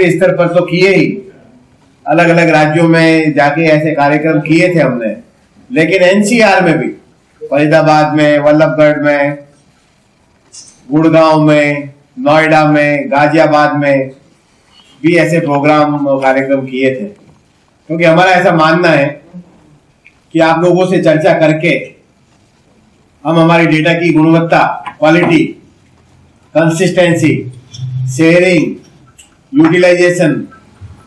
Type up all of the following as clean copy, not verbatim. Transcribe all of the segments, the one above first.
राष्ट्रीय स्तर पर तो किए ही, अलग अलग राज्यों में जाके ऐसे कार्यक्रम किए थे हमने, लेकिन एनसीआर में भी, फरीदाबाद में, वल्लभगढ़ में, गुड़गांव में, नोएडा में, गाजियाबाद में भी ऐसे प्रोग्राम कार्यक्रम किए थे। क्योंकि हमारा ऐसा मानना है कि आप लोगों से चर्चा करके हम हमारी डेटा की गुणवत्ता, quality, consistency, sharing, utilisation,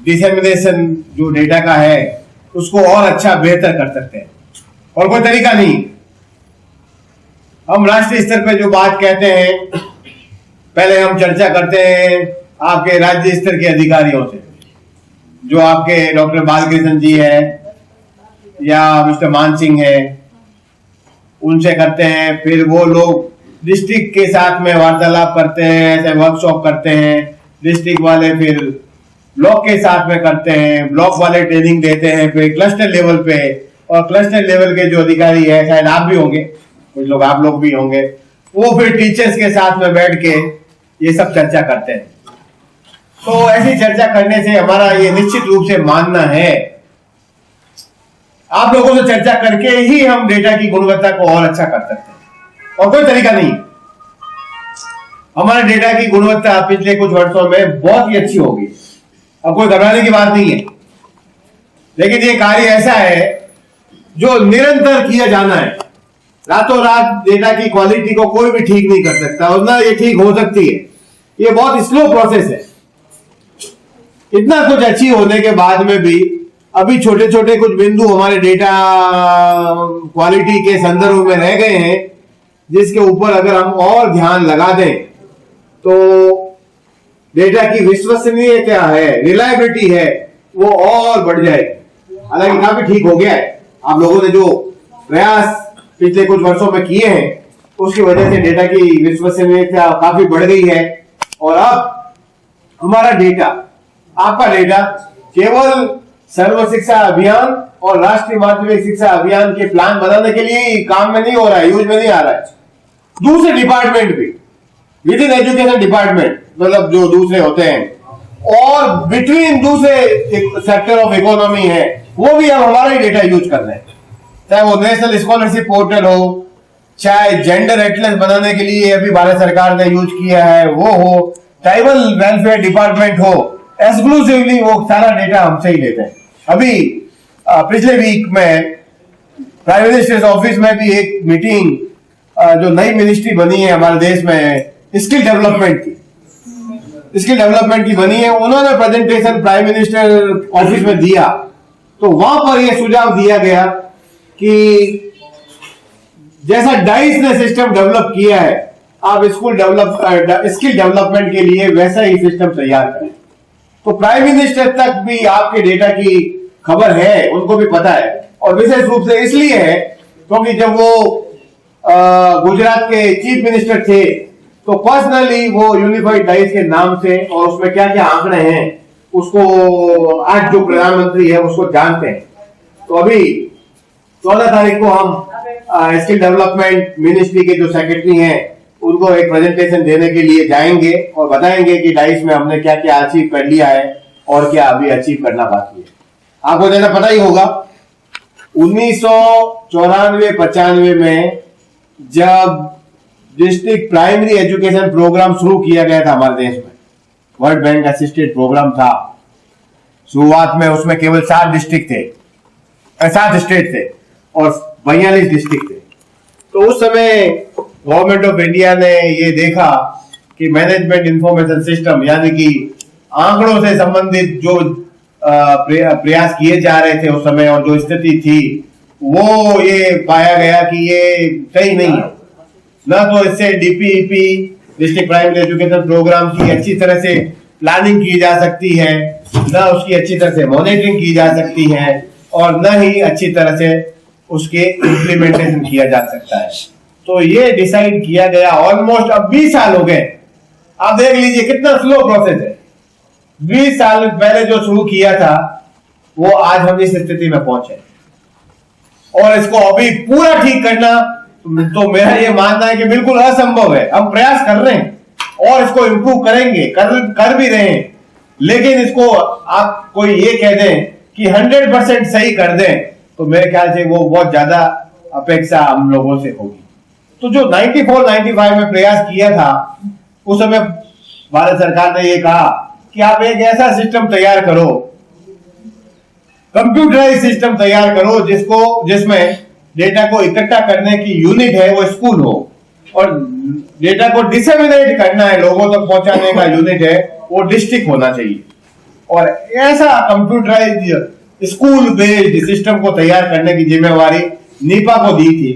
dissemination जो डेटा का है उसको और अच्छा बेहतर कर सकते हैं। और कोई तरीका नहीं। हम राष्ट्रीय स्तर पे जो बात कहते हैं, पहले हम चर्चा करते हैं आपके राज्य स्तर के अधिकारियों से, जो आपके डॉक्टर बालकृष्ण जी है या मिस्टर मान सिंह है, उनसे करते हैं। फिर वो लोग डिस्ट्रिक्ट के साथ में वार्तालाप करते हैं, ऐसे वर्कशॉप करते हैं। डिस्ट्रिक्ट वाले फिर ब्लॉक के साथ में करते हैं, ब्लॉक वाले ट्रेनिंग देते हैं, फिर क्लस्टर लेवल पे, और क्लस्टर लेवल के जो अधिकारी है, शायद आप भी होंगे, कुछ लोग आप लोग भी होंगे, वो फिर टीचर्स के साथ में बैठ के ये सब चर्चा करते हैं। तो ऐसी चर्चा करने से हमारा ये निश्चित रूप से मानना है, आप लोगों से चर्चा करके ही हम डेटा की गुणवत्ता को और अच्छा कर सकते हैं, और कोई तरीका नहीं। हमारे डेटा की गुणवत्ता पिछले कुछ वर्षों में बहुत ही अच्छी होगी, अब कोई घबराने की बात नहीं है। लेकिन ये कार्य ऐसा है जो निरंतर किया जाना है। रातों रात डेटा की क्वालिटी को कोई भी ठीक नहीं कर सकता, और ना ये ठीक हो सकती है। ये बहुत स्लो प्रोसेस है। इतना कुछ अचीव होने के बाद में भी अभी छोटे छोटे कुछ बिंदु हमारे डेटा क्वालिटी के संदर्भ में रह गए हैं, जिसके ऊपर अगर हम और ध्यान लगा दें तो डेटा की विश्वसनीयता है, रिलायबिलिटी है, वो और बढ़ जाएगी। हालांकि काफी ठीक हो गया है, आप लोगों ने जो प्रयास पिछले कुछ वर्षों में किए हैं उसकी वजह से डेटा की विश्वसनीयता काफी बढ़ गई है। और अब हमारा डेटा, आपका डेटा केवल सर्व शिक्षा अभियान और राष्ट्रीय माध्यमिक शिक्षा अभियान के प्लान बनाने के लिए काम में नहीं हो रहा है, यूज में नहीं आ रहा है। दूसरे डिपार्टमेंट भी, विद इन एजुकेशन डिपार्टमेंट, मतलब जो दूसरे होते हैं, और बिटवीन दूसरे सेक्टर ऑफ इकोनॉमी है, वो भी अब हमारा ही डेटा यूज कर रहे हैं। चाहे वो नेशनल स्कॉलरशिप पोर्टल हो, चाहे जेंडर एटलस बनाने के लिए अभी भारत सरकार ने यूज किया है वो हो, ट्राइबल वेलफेयर डिपार्टमेंट हो, एक्सक्लूसिवली वो सारा डेटा हमसे ही लेते हैं। अभी पिछले वीक में प्राइम मिनिस्टर्स ऑफिस में भी एक मीटिंग, जो नई मिनिस्ट्री बनी है हमारे देश में स्किल डेवलपमेंट की बनी है, उन्होंने प्रेजेंटेशन प्राइम मिनिस्टर ऑफिस में दिया। तो वहां पर यह सुझाव दिया गया कि जैसा डाइस ने सिस्टम डेवलप किया है, आप स्किल डेवलपमेंट के लिए वैसा ही सिस्टम तैयार करें। तो प्राइम मिनिस्टर तक भी आपके डेटा की खबर है, उनको भी पता है। और विशेष रूप से इसलिए है क्योंकि जब वो गुजरात के चीफ मिनिस्टर थे तो पर्सनली वो यूनिफाइड डाइस के नाम से और उसमें क्या क्या आंकड़े हैं उसको आज जो प्रधानमंत्री है उसको जानते हैं। तो अभी 14 तारीख को हम स्किल डेवलपमेंट मिनिस्ट्री के जो सेक्रेटरी हैं उनको एक प्रेजेंटेशन देने के लिए जाएंगे और बताएंगे कि डाइस में हमने क्या क्या अचीव कर लिया है और क्या अभी अचीव करना बाकी है। आपको जैसा पता ही होगा 1994-95 में जब डिस्ट्रिक्ट प्राइमरी एजुकेशन प्रोग्राम शुरू किया गया था हमारे देश में, वर्ल्ड बैंक असिस्टेड प्रोग्राम था। शुरुआत में उसमें केवल 7 डिस्ट्रिक्ट थे, 7 स्टेट थे और 42 डिस्ट्रिक्ट थे। तो उस समय गवर्नमेंट ऑफ इंडिया ने ये देखा कि मैनेजमेंट इंफॉर्मेशन सिस्टम यानी कि आंकड़ों से संबंधित जो प्रयास किए जा रहे थे उस समय और जो स्थिति थी वो ये पाया गया कि ये सही नहीं है। ना तो इससे DPEP district primary education programme की अच्छी तरह से प्लानिंग की जा सकती है, ना उसकी अच्छी तरह से मॉनिटरिंग की जा सकती है और न ही अच्छी तरह से उसके इम्प्लीमेंटेशन किया जा सकता है। तो ये डिसाइड किया गया, ऑलमोस्ट अब 20 साल हो गए। आप देख लीजिए कितना स्लो प्रोसेस है। 20 साल पहले जो शुरू किया था वो आज हम इस स्थिति में पहुंचे और इसको अभी पूरा ठीक करना तो मेरा ये मानना है कि बिल्कुल असंभव है। हम प्रयास कर रहे हैं और इसको इम्प्रूव करेंगे, कर भी रहे हैं, लेकिन इसको आप कोई ये कह दें कि 100% सही कर दें तो मेरे ख्याल से वो बहुत ज्यादा अपेक्षा हम लोगों से होगी। तो जो 94-95 में प्रयास किया था, उस समय भारत सरकार ने ये कहा कि आप एक ऐसा सिस्टम तैयार करो, कंप्यूटराइज सिस्टम तैयार करो जिसमें डेटा को इकट्ठा करने की यूनिट है वो स्कूल हो, और डेटा को डिसेमिनेट करना है, लोगों तक पहुंचाने का यूनिट है वो डिस्ट्रिक्ट होना चाहिए। और ऐसा कंप्यूटराइज स्कूल बेस्ड सिस्टम को तैयार करने की जिम्मेवारी नीपा को दी थी,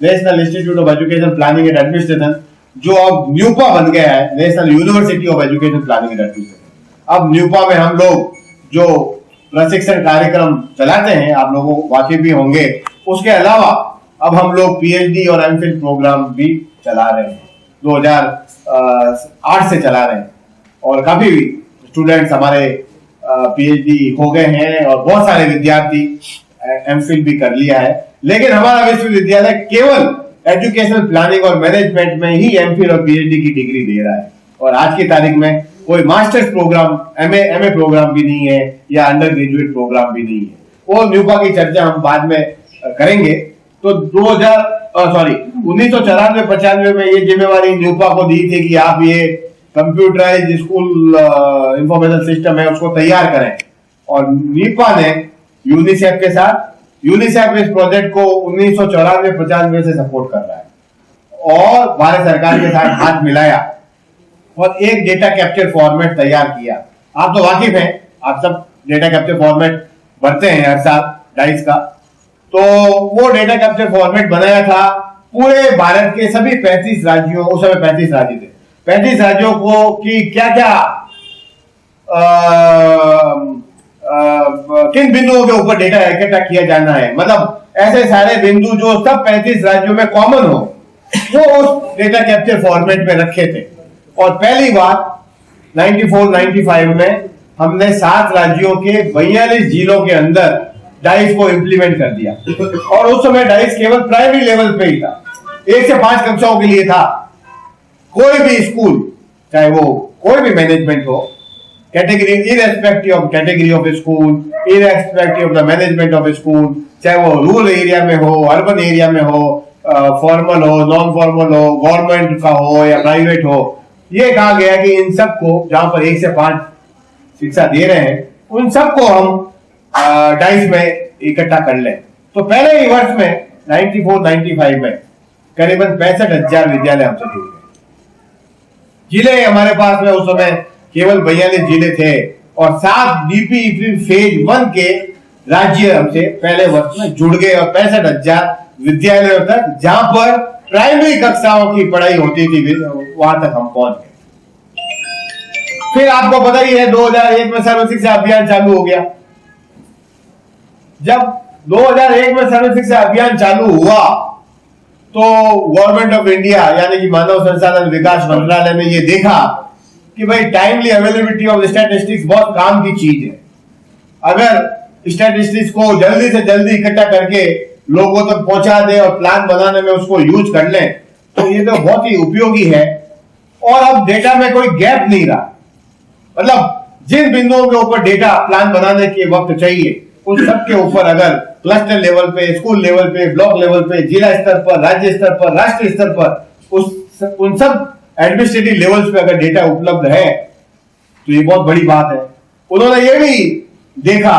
national institute of education planning and administration, जो अब न्यूपा बन गया है, national university of education planning and administration. अब न्यूपा में हम लोग जो प्रशिक्षण कार्यक्रम चलाते हैं, आप लोगों को वाकिफ भी होंगे, उसके अलावा अब हम लोग पीएचडी और एमफिल प्रोग्राम भी चला रहे हैं, 2008 से चला रहे हैं, और काफी स्टूडेंट्स हमारे पीएचडी हो गए हैं और बहुत सारे विद्यार्थी एमफिल भी कर लिया है। लेकिन हमारा विश्वविद्यालय केवल एजुकेशनल प्लानिंग और मैनेजमेंट में ही एमफिल और पीएचडी की डिग्री दे रहा है, और आज की तारीख में कोई मास्टर्स प्रोग्राम, एमए प्रोग्राम भी नहीं है या अंडर ग्रेजुएट प्रोग्राम भी नहीं है। वो न्यूपा की चर्चा हम बाद में करेंगे। तो 1994-95 में ये जिम्मेवारी न्यूपा को दी थी कि आप ये कंप्यूटराइज स्कूल इंफॉर्मेशन सिस्टम है उसको तैयार करें, और नीपा ने यूनिसेफ के साथ, यूनिसेफ इस प्रोजेक्ट को 1994-95 से सपोर्ट कर रहा है, और भारत सरकार के साथ हाथ मिलाया और एक डेटा कैप्चर फॉर्मेट तैयार किया। आप तो वाकिफ हैं, आप सब डेटा कैप्चर फॉर्मेट भरते हैं हर साल डाइस का, तो वो डेटा कैप्चर फॉर्मेट बनाया था पूरे भारत के सभी 35 राज्यों, उस समय 35 राज्य थे, 35 राज्यों को कि क्या क्या किन बिंदुओं के ऊपर डेटा इकट्ठा किया जाना है, मतलब ऐसे सारे बिंदु जो सब 35 राज्यों में कॉमन हो, वो उस डेटा कैप्चर फॉर्मेट में रखे थे। और पहली बार 94-95 में हमने 7 राज्यों के 42 जिलों के अंदर डाइस को इंप्लीमेंट कर दिया, और उस समय डाइस केवल प्राइमरी लेवल पे ही था, 1 से 5 कक्षाओं के लिए था। कोई भी स्कूल, चाहे वो कोई भी मैनेजमेंट हो, category, irrespective of category of school, irrespective of the management of school, चाहे वो रूरल एरिया में हो, अर्बन एरिया में हो, फॉर्मल हो, नॉन फॉर्मल हो, गवर्नमेंट का हो या प्राइवेट हो, ये कहा गया कि इन सबको, जहां पर 1 से 5 शिक्षा दे रहे हैं, उन सबको हम डाइस में इकट्ठा कर लें। तो पहले ही वर्ष में 94-95 में करीबन 65,000 विद्यालय हमसे जुड़ गए। जिले हमारे पास में उस समय केवल 42 जिले थे, और 7 डीपीईपी फेज 1 के राज्य हमसे पहले वर्ष में जुड़ गए, और 65,000 विद्यालयों तक, जहां पर प्राइमरी कक्षाओं की पढ़ाई होती थी, वहां तक हम पहुंच गए। फिर आपको पता ही है 2001 में सर्व शिक्षा अभियान चालू हो गया। जब 2001 में सर्व शिक्षा अभियान चालू हुआ तो गवर्नमेंट ऑफ इंडिया यानी कि मानव संसाधन विकास मंत्रालय ने ये देखा कि भाई टाइमली अवेलेबिलिटी ऑफ स्टैटिस्टिक्स बहुत काम की चीज है। अगर स्टैटिस्टिक्स को जल्दी से जल्दी इकट्ठा करके लोगों तक पहुंचा दे और प्लान बनाने में उसको यूज कर लें तो ये तो बहुत ही उपयोगी है। और अब डेटा में कोई गैप नहीं रहा, मतलब जिन बिंदुओं के ऊपर डेटा प्लान बनाने के वक्त चाहिए उन सब के ऊपर अगर क्लस्टर लेवल पे, स्कूल लेवल पे, ब्लॉक लेवल पे, जिला स्तर पर, राज्य स्तर पर, राष्ट्रीय स्तर पर, उन सब एडमिनिस्ट्रेटिव लेवल्स पे अगर डेटा उपलब्ध है तो ये बहुत बड़ी बात है। उन्होंने ये भी देखा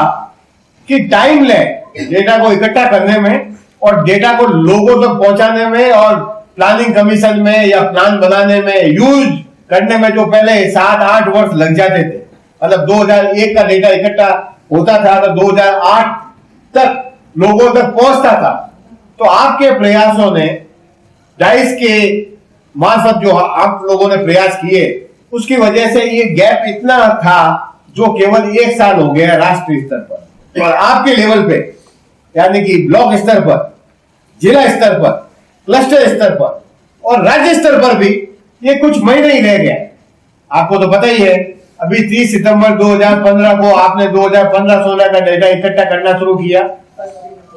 कि टाइम ले डेटा को इकट्ठा करने में और डेटा को लोगों तक पहुंचाने में और प्लानिंग कमीशन में या प्लान बनाने में, यूज करने में जो पहले 7-8 वर्ष लग जाते थे, मतलब 2001 का डेटा इकट्ठा होता था तो 2008 तक लोगों तक पहुंचता था। तो आपके प्रयासों ने, डाइस के मार्फत जो आप लोगों ने प्रयास किए, उसकी वजह से ये गैप इतना था जो केवल 1 साल हो गया राष्ट्रीय स्तर पर, और आपके लेवल पे यानी कि ब्लॉक स्तर पर, जिला स्तर पर, क्लस्टर स्तर पर और राज्य स्तर पर भी ये कुछ महीने ही रह गया। आपको तो पता ही है, अभी 30 सितंबर 2015 को आपने 2015-16 का डेटा इकट्ठा करना शुरू किया।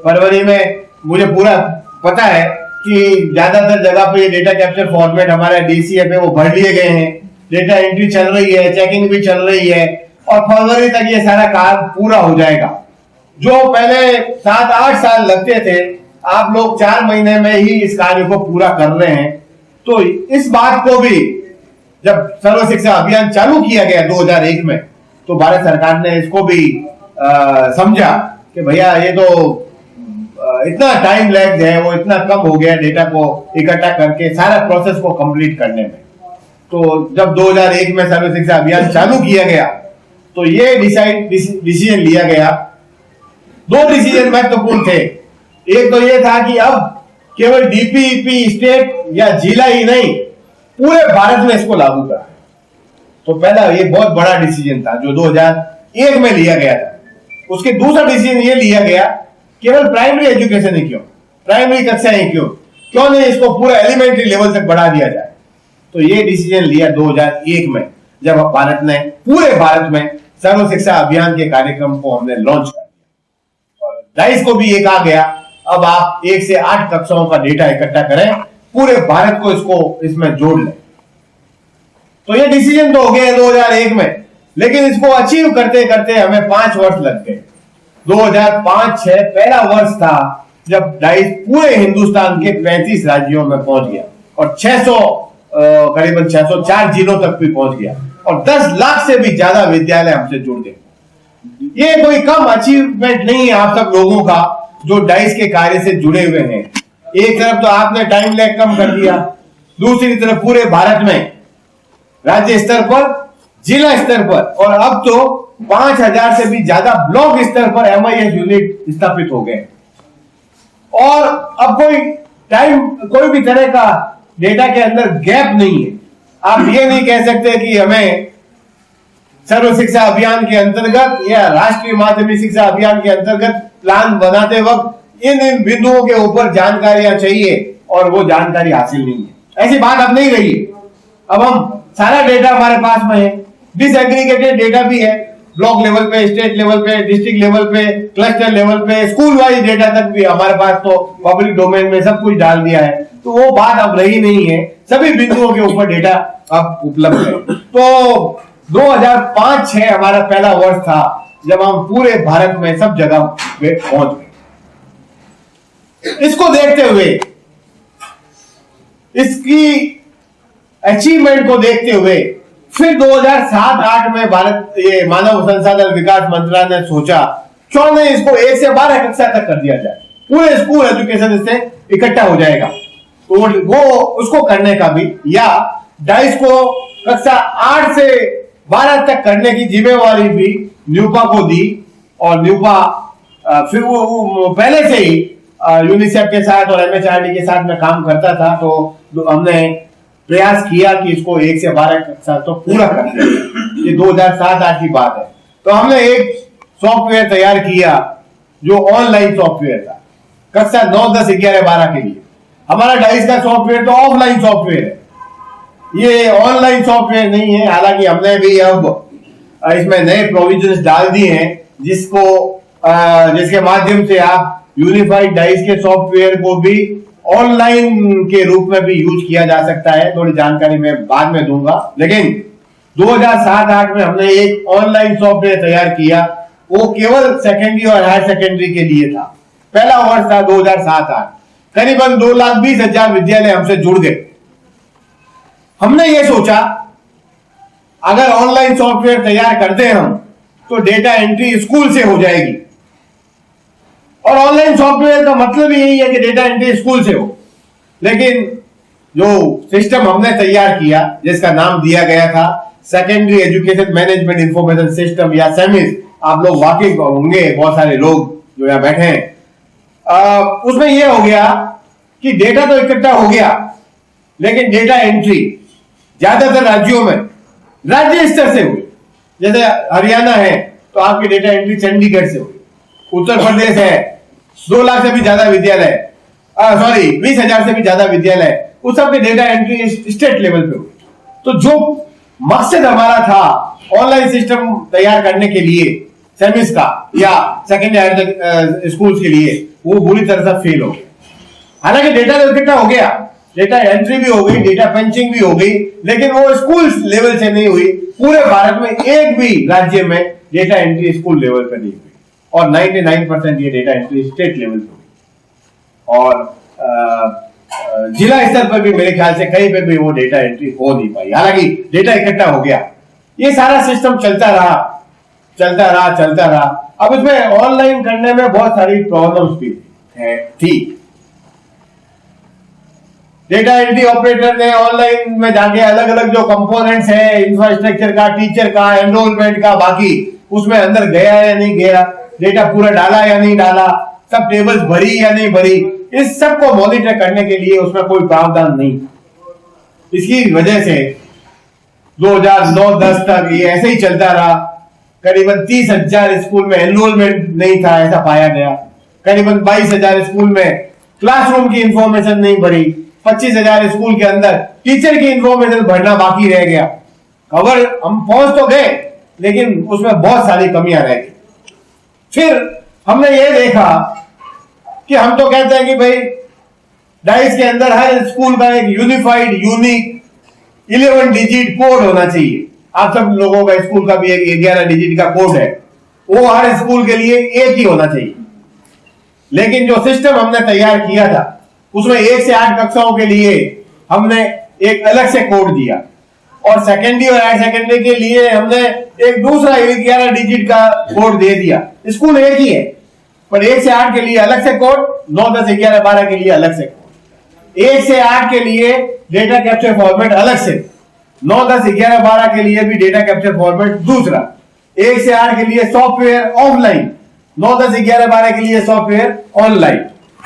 फरवरी में मुझे पूरा पता है कि ज्यादातर जगह पे ये डेटा कैप्चर फॉर्मेट हमारा डीसीएफ है वो भर लिए गए हैं, डेटा एंट्री चल रही है, चेकिंग भी चल रही है, और फरवरी तक ये सारा काम पूरा हो जाएगा। जो पहले 7-8 साल लगते थे, आप लोग 4 महीने में ही इस कार्य को पूरा कर रहे हैं। तो इस बात को भी जब सर्व शिक्षा अभियान चालू किया गया 2001 में, तो भारत सरकार ने इसको भी समझा कि भैया ये तो इतना टाइम लैग है, वो इतना कम हो गया डेटा को इकट्ठा करके सारा प्रोसेस को कंप्लीट करने में। तो जब 2001 में सर्व शिक्षा अभियान चालू किया गया, तो ये डिसीजन लिया गया। 2 डिसीजन महत्वपूर्ण थे। एक तो ये था कि अब केवल डीपीईपी स्टेट या जिला ही नहीं, पूरे भारत में इसको लागू करा। तो पहला ये बहुत बड़ा डिसीजन था जो 2001 में लिया गया था। उसके दूसरा डिसीजन ये लिया गया, केवल प्राइमरी एजुकेशन ही क्यों, प्राइमरी कक्षाएं क्यों नहीं इसको पूरा एलिमेंट्री लेवल तक बढ़ा दिया जाए। तो ये डिसीजन लिया 2001 में, जब भारत ने पूरे भारत में सर्व शिक्षा अभियान के कार्यक्रम को हमने लॉन्च कर दिया। और डाइस को भी ये कहा गया, अब आप 1 से 8 कक्षाओं का डेटा इकट्ठा करें, पूरे भारत को इसमें जोड़ लें। तो ये डिसीजन तो हो गया 2001 में, लेकिन इसको अचीव करते करते हमें 5 वर्ष लग गए। 2005-06 पहला वर्ष था जब डाइस पूरे हिंदुस्तान के 35 राज्यों में पहुंच गया और करीबन 604 जिलों तक भी पहुंच गया और 10 लाख से भी ज्यादा विद्यालय हमसे जुड़ गए। ये कोई कम अचीवमेंट नहीं है आप सब लोगों का जो डाइस के कार्य से जुड़े हुए हैं। एक तरफ तो आपने टाइम लैग कम कर दिया, दूसरी तरफ पूरे भारत में राज्य स्तर पर, जिला स्तर पर और अब तो 5000 से भी ज्यादा ब्लॉक स्तर पर MIS यूनिट स्थापित हो गए। और अब कोई भी तरह का डेटा के अंदर गैप नहीं है। आप ये नहीं कह सकते कि हमें सर्व शिक्षा अभियान के अंतर्गत या राष्ट्रीय माध्यमिक शिक्षा अभियान के अंतर्गत प्लान बनाते वक्त इन बिंदुओं के ऊपर जानकारियां चाहिए और वो जानकारी हासिल नहीं है। ऐसी बात अब नहीं रही है। अब हम सारा डेटा हमारे पास में है, डिसएग्रीगेटेड डेटा भी है, ब्लॉक लेवल पे, स्टेट लेवल पे, डिस्ट्रिक्ट लेवल पे, क्लस्टर लेवल पे, स्कूल वाइज डेटा तक भी हमारे पास तो पब्लिक डोमेन में सब कुछ डाल दिया है। तो वो बात अब रही नहीं है, सभी बिंदुओं के ऊपर डेटा अब उपलब्ध है। तो 2005-06 हमारा पहला वर्ष था जब हम पूरे भारत में सब जगह पे पहुंच गए। इसको देखते हुए, इसकी अचीवमेंट को देखते हुए फिर 2007-08 में भारत ये मानव संसाधन विकास मंत्रालय ने सोचा क्यों नहीं इसको 1 से 12 कक्षा तक कर दिया जाए, पूरे स्कूल एजुकेशन इससे इकट्ठा हो जाएगा। तो वो उसको करने का भी, या डाइस को कक्षा 8 से 12 तक करने की जिम्मेवारी भी न्यूपा को दी। और न्यूपा फिर वो पहले से ही यूनिसेफ के साथ और MHRD के साथ में काम करता था। तो हमने प्रयास किया कि इसको 1 से 12 कक्षा तो पूरा कर दें। ये 2007-08 की बात है। तो हमने एक सॉफ्टवेयर तैयार किया जो ऑनलाइन सॉफ्टवेयर था, कक्षा 9, 10, 11, 12 के लिए। हमारा डाइस का सॉफ्टवेयर तो ऑफलाइन सॉफ्टवेयर है, ये ऑनलाइन सॉफ्टवेयर नहीं है। हालांकि हमने भी अब इसमें नए प्रोविजंस डाल दिए हैं जिसके माध्यम से आप यूनिफाइड डाइस के सॉफ्टवेयर को भी ऑनलाइन के रूप में भी यूज किया जा सकता है। थोड़ी जानकारी मैं बाद में दूंगा, लेकिन 2007-08 में हमने एक ऑनलाइन सॉफ्टवेयर तैयार किया। वो केवल सेकेंडरी और हायर सेकेंडरी के लिए था। पहला वर्ष था 2007-08। करीबन 2,20,000 विद्यालय हमसे जुड़ गए। हमने ये सोचा अगर ऑनलाइन सॉफ्टवेयर तैयार करते हम तो डेटा एंट्री स्कूल से हो जाएगी। और ऑनलाइन सॉफ्टवेयर का मतलब यही है कि डेटा एंट्री स्कूल से हो। लेकिन जो सिस्टम हमने तैयार किया जिसका नाम दिया गया था secondary education management information system या सेमिस, आप लोग वाकिफ होंगे, बहुत सारे लोग जो यहाँ बैठे हैं, उसमें यह हो गया कि डेटा तो इकट्ठा हो गया, लेकिन डेटा एंट्री ज्यादातर राज्यों में राज्य स्तर से हुई। जैसे हरियाणा है तो आपकी डेटा एंट्री चंडीगढ़ से हुई, उत्तर प्रदेश है 2 लाख से भी ज्यादा विद्यालय, 20,000 से भी ज्यादा विद्यालय, उस सब की डेटा एंट्री स्टेट लेवल पे हुई। तो जो मकसद हमारा था ऑनलाइन सिस्टम तैयार करने के लिए सेमिस का या सेकेंडरी स्कूल के लिए, वो बुरी तरह से फेल हो गया। हालांकि डेटा तो इकट्ठा हो गया, डेटा एंट्री भी हो गई, डेटा पंचिंग भी हो गई, लेकिन वो स्कूल लेवल से नहीं हुई। पूरे भारत में एक भी राज्य में डेटा एंट्री स्कूल लेवल पर नहीं हुई, और 99% ये डेटा एंट्री स्टेट लेवल पर हुई। और जिला स्तर पर भी मेरे ख्याल से कहीं पे भी वो डेटा एंट्री हो नहीं पाई। हालांकि डेटा इकट्ठा हो गया, ये सारा सिस्टम चलता रहा। अब इसमें ऑनलाइन करने में बहुत सारी प्रॉब्लम्स भी थी। डेटा एंट्री ऑपरेटर ने ऑनलाइन में जाके अलग अलग जो कंपोनेंट्स है इंफ्रास्ट्रक्चर का, टीचर का, एनरोलमेंट का, बाकी उसमें अंदर गया या नहीं गया, डेटा पूरा डाला या नहीं डाला, सब टेबल्स भरी या नहीं भरी, इस सब को मॉनिटर करने के लिए उसमें कोई प्रावधान नहीं। इसकी वजह से 2009-10 तक ये ऐसे ही चलता रहा। करीबन 30,000 स्कूल में एनरोलमेंट नहीं था, ऐसा पाया गया। करीबन 22,000 स्कूल में क्लासरूम की इंफॉर्मेशन नहीं भरी। 25,000 स्कूल के अंदर टीचर की इंफॉर्मेशन भरना बाकी रह गया। खबर हम पहुंच तो गए, लेकिन उसमें बहुत सारी कमियां रह गई। फिर हमने ये देखा कि हम तो कहते हैं कि भाई डाइस के अंदर हर स्कूल का एक यूनिफाइड यूनिक 11 डिजिट कोड होना चाहिए। आप सब लोगों का स्कूल का भी एक 11 डिजिट का कोड है, वो हर स्कूल के लिए एक ही होना चाहिए। लेकिन जो सिस्टम हमने तैयार किया था उसमें 1 से 8 कक्षाओं के लिए हमने एक अलग से कोड दिया, और सेकेंडरी और हायर सेकेंडरी के लिए हमने एक दूसरा 11 डिजिट का कोड दे दिया। स्कूल एक ही है, पर 1 से 8 के लिए अलग से कोड, 9, 10, 11, 12 के लिए अलग से कोड। 1 से 8 के लिए डेटा कैप्चर फॉर्मेट अलग से, 9, 10, 11, 12 के लिए भी डेटा कैप्चर फॉर्मेट दूसरा। 1 से 8 के लिए सॉफ्टवेयर ऑफलाइन, 9, 10, 11, 12 के लिए सॉफ्टवेयर ऑनलाइन।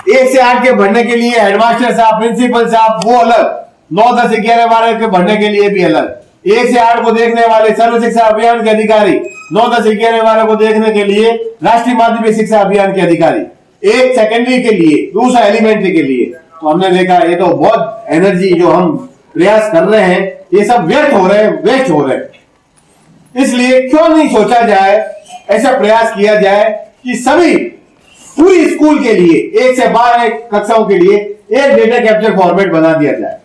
1 से 8 के भरने के लिए हेडमास्टर साहब, प्रिंसिपल साहब वो अलग, 9, 10, 11, 12 के भरने के लिए भी अलग। 1 से 8 को देखने वाले सर्व शिक्षा अभियान के अधिकारी, 9, 10, 11, 12 को देखने के लिए राष्ट्रीय माध्यमिक शिक्षा अभियान के अधिकारी, एक सेकेंडरी के लिए, दूसरा एलिमेंट्री के लिए। तो हमने देखा ये तो बहुत एनर्जी जो हम प्रयास कर रहे हैं, ये सब व्यर्थ हो रहे हैं, वेस्ट हो रहे हैं। इसलिए क्यों नहीं सोचा जाए, ऐसा प्रयास किया जाए कि सभी पूरी स्कूल के लिए 1 से 12 कक्षाओं के लिए एक डेटा कैप्चर फॉर्मेट बना दिया जाए।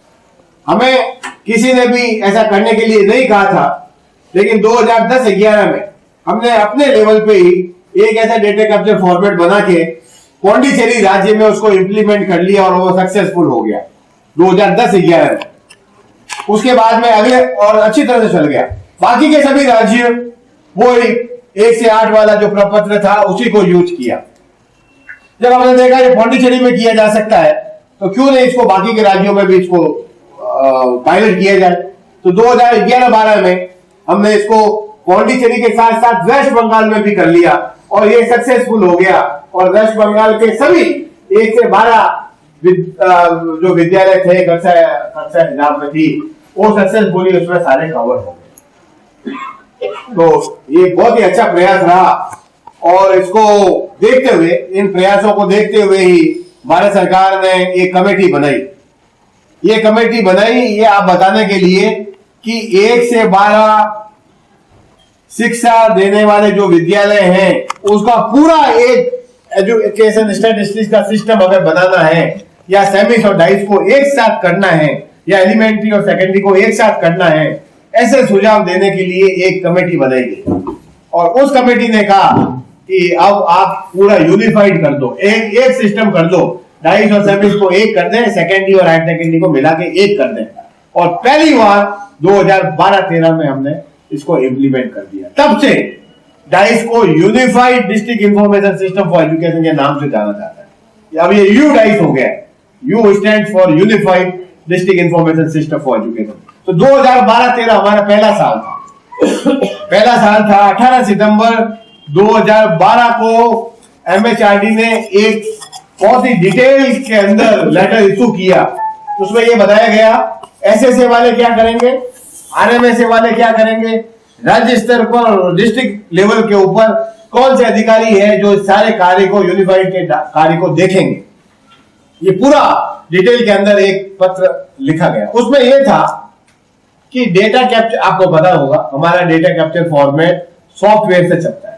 हमें किसी ने भी ऐसा करने के लिए नहीं कहा था, लेकिन 2010-11 में हमने अपने लेवल पे ही एक ऐसा डेटा कैप्चर फॉर्मेट बना के पौंडीचेरी राज्य में उसको इंप्लीमेंट कर लिया, और वो सक्सेसफुल हो गया 2010-11 में। उसके बाद में अगले और अच्छी तरह से चल गया। बाकी के सभी राज्य वो 1 से 8 वाला जो प्रपत्र था उसी को यूज किया। जब हमने देखा ये पौंडीचेरी में किया जा सकता है, तो क्यों नहीं इसको बाकी के राज्यों में भी इसको पायलट किया जाए। तो 2011-12 में हमने इसको पौंडीचेरी के साथ साथ वेस्ट बंगाल में भी कर लिया, और ये सक्सेसफुल हो गया। और वेस्ट बंगाल के सभी 1 से 12 जो विद्यालय थे, कक्षा एग्जाम में थी, वो सक्सेसफुली उसमें सारे कवर हो गए। तो ये बहुत ही अच्छा प्रयास रहा, और इसको देखते हुए, इन प्रयासों को देखते हुए ही भारत सरकार ने एक कमेटी बनाई। ये कमेटी बनाई ये आप बताने के लिए कि 1 से 12 शिक्षा देने वाले जो विद्यालय हैं उसका पूरा एक एजुकेशन स्टैटिस्टिक्स का सिस्टम अगर बनाना है, या सेमिस और डाइस को एक साथ करना है, या एलिमेंट्री और सेकेंडरी को एक साथ करना है, ऐसे सुझाव देने के लिए एक कमेटी बनाई गई। और उस कमेटी ने कहा कि अब आप पूरा यूनिफाइड कर दो, एक सिस्टम कर दो, डाइस और सेमिस को एक कर दें, सेकेंडरी और हायर सेकेंडरी को मिला के एक कर दें। और पहली बार 2012-13 में हमने इसको इम्प्लीमेंट कर दिया। तब से डाइस को unified district information system for education के नाम से जाना जाता है। अब ये यू डाइस हो गया, you stands for unified district information system for education. तो 2012-13 हमारा पहला साल था। 18 सितंबर 2012 को एमएचआरडी ने एक बहुत ही डिटेल के अंदर लेटर इशू किया। उसमें यह बताया गया एसएसए वाले क्या करेंगे, आरएमएसए वाले क्या करेंगे, राज्य स्तर पर डिस्ट्रिक्ट लेवल के ऊपर कौन से अधिकारी है जो सारे कार्य को, यूनिफाइड के कार्य को देखेंगे। ये पूरा डिटेल के अंदर एक पत्र लिखा गया। उसमें यह था कि डेटा कैप्चर, आपको पता होगा हमारा डेटा कैप्चर फॉर्मेट सॉफ्टवेयर से चलता है।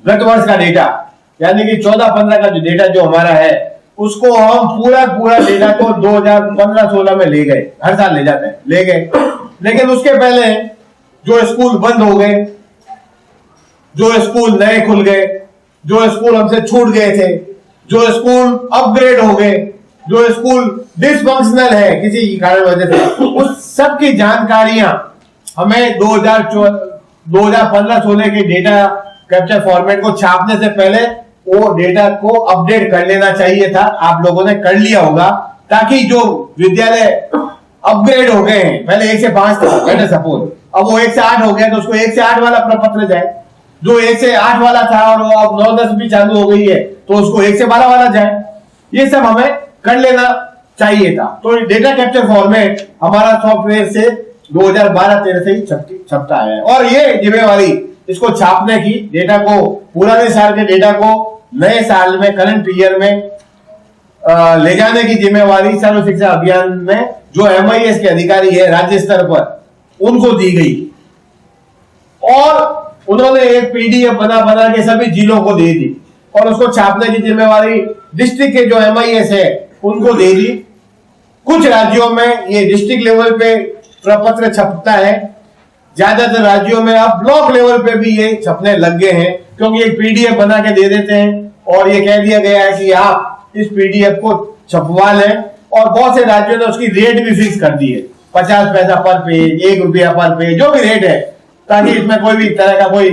गत वर्ष का डेटा यानी कि 14-15 का जो डेटा जो हमारा है उसको हम पूरा डेटा को 2015-16 में ले गए, हर साल ले जाते हैं, ले गए। लेकिन उसके पहले जो स्कूल बंद हो गए, जो स्कूल नए खुल गए, जो स्कूल हमसे छूट गए थे, जो स्कूल अपग्रेड हो गए, जो स्कूल डिसफंक्शनल है किसी कारण वजह से, उस सब की जानकारियां हमें 2015-16 के डेटा कैप्चर फॉर्मेट को छापने से पहले वो डेटा को अपडेट कर लेना चाहिए था। आप लोगों ने कर लिया होगा, ताकि जो विद्यालय अपग्रेड हो गए हैं, पहले 1 से 5 था सपोज, अब वो 1 से 8 हो गया, तो उसको 1 से 8 वाला प्रपत्र जाए। जो 1 से 8 वाला था और वो अब 9-10 भी चालू हो गई है, तो उसको 1 से 12 वाला जाए। ये सब हमें कर लेना चाहिए था। तो डेटा कैप्चर फॉर्मेट हमारा सॉफ्टवेयर से 2012-13 से ही छपता है, और ये जिम्मेवारी इसको छापने की, डेटा को, पुराने साल के डेटा को नए साल में, करंट ईयर में ले जाने की जिम्मेवारी सर्व शिक्षा अभियान में जो MIS के अधिकारी है राज्य स्तर पर, उनको दी गई। और उन्होंने एक PDF बना के सभी जिलों को दे दी, और उसको छापने की जिम्मेवारी डिस्ट्रिक्ट के जो MIS है उनको दे दी। कुछ राज्यों में ये डिस्ट्रिक्ट लेवल पे प्रपत्र छपता है, ज्यादातर राज्यों में अब ब्लॉक लेवल पे भी ये छपने लग गए हैं, क्योंकि एक PDF बना के दे देते हैं और ये कह दिया गया है कि आप इस PDF को छपवा लें। और बहुत से राज्यों ने उसकी रेट भी फिक्स कर दी है, 50 पैसा पर पेज, 1 रुपया पर पेज, जो भी रेट है, ताकि इसमें कोई भी तरह का कोई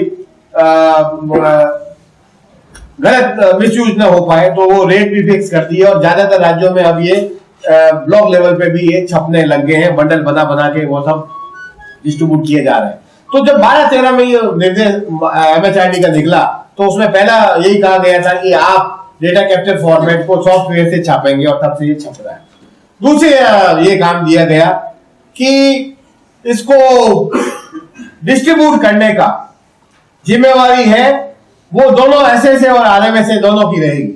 गलत मिसयूज ना हो पाए। तो वो रेट भी फिक्स कर दी है, और ज्यादातर राज्यों में अब ये ब्लॉक लेवल पे भी ये छपने लग गए हैं, बंडल बना के वो सब डिस्ट्रीब्यूट किए जा रहे हैं। तो जब 12-13 में ये निर्देश MHRD का निकला, तो उसमें पहला यही कहा गया था कि आप डेटा कैप्चर फॉर्मेट को सॉफ्टवेयर से छापेंगे, और तब से ये छप रहा है। दूसरे ये काम दिया गया कि इसको डिस्ट्रीब्यूट करने का जिम्मेवारी है वो दोनों SSA और RMSA दोनों की रहेगी।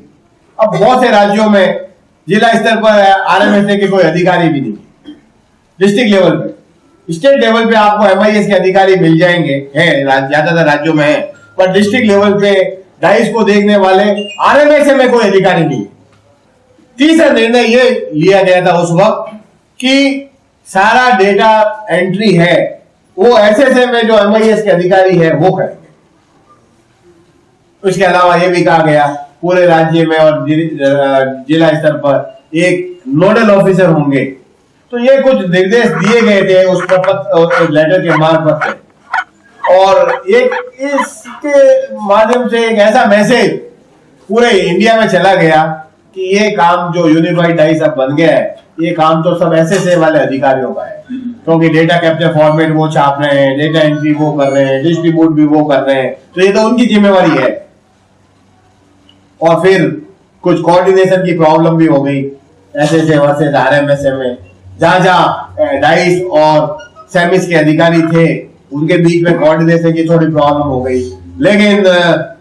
अब बहुत से राज्यों में जिला स्तर पर RMSA के कोई अधिकारी भी नहीं, डिस्ट्रिक्ट लेवल पे, स्टेट लेवल पे आपको MIS के अधिकारी मिल जाएंगे, हैं ज्यादातर राज्यों में है, पर डिस्ट्रिक्ट लेवल पे डाइस को देखने वाले RMSA में कोई अधिकारी नहीं। तीसरा निर्णय ये लिया गया था उस वक्त कि सारा डेटा एंट्री है वो SSA में जो MIS के अधिकारी है वो करेंगे। उसके अलावा ये भी कहा गया पूरे राज्य में और जिला स्तर पर एक नोडल ऑफिसर होंगे। तो ये कुछ निर्देश दिए गए थे उस लेटर के मार्फत से, और एक इसके माध्यम से एक ऐसा मैसेज पूरे इंडिया में चला गया कि ये काम जो यूनिफाइड डाइस अब बन गया है, ये काम तो सब SSA वाले अधिकारियों का है, क्योंकि डेटा कैप्चर फॉर्मेट वो छाप रहे हैं, डेटा एंट्री वो कर रहे हैं, डिस्ट्रीब्यूट भी वो कर रहे हैं, तो ये तो उनकी जिम्मेवारी है। और फिर कुछ कोऑर्डिनेशन की प्रॉब्लम भी हो गई SSA वर्सेस RMSA में, जहां डाइस और सेमिस के अधिकारी थे उनके बीच में कोऑर्डिनेशन की थोड़ी प्रॉब्लम हो गई। लेकिन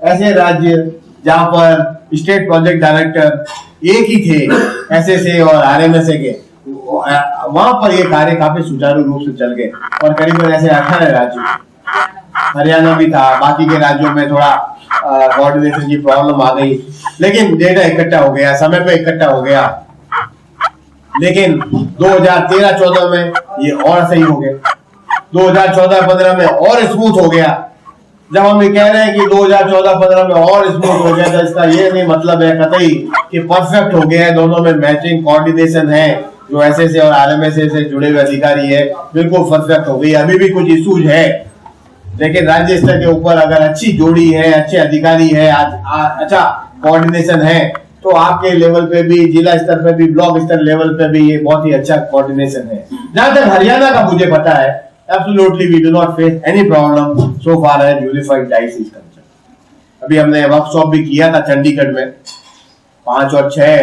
ऐसे राज्य जहां पर स्टेट प्रोजेक्ट डायरेक्टर एक ही थे SSA और RMSA के, वहां पर ये कार्य काफी सुचारू रूप से चल गए, और करीबन ऐसे 18 राज्य, हरियाणा भी था, बाकी के राज्यों में थोड़ा कोऑर्डिनेशन की प्रॉब्लम आ गई, लेकिन डेटा इकट्ठा हो गया, समय पे इकट्ठा हो गया। लेकिन 2013-14 में ये और सही हो गया, 2014-15 में और स्मूथ हो गया। जब हम ये कह रहे हैं कि 2014-15 में और स्मूथ हो गया, तो इसका ये नहीं मतलब है कतई कि परफेक्ट हो गया है, दोनों में मैचिंग कोऑर्डिनेशन है, जो SSA और RMSA से जुड़े हुए अधिकारी है बिल्कुल परफेक्ट हो गई। अभी भी कुछ इश्यूज है, लेकिन राज्य स्तर के ऊपर अगर अच्छी जोड़ी है, अच्छे अधिकारी है, अच्छा कोऑर्डिनेशन है, तो आपके लेवल पे भी, जिला स्तर पे भी, ब्लॉक स्तर लेवल पे भी ये बहुत ही अच्छा कोऑर्डिनेशन है। जहां तक हरियाणा का मुझे पता है, absolutely we do not face any problem so far as unified DISE is concerned. अभी हमने वर्कशॉप भी किया था चंडीगढ़ में 5 और 6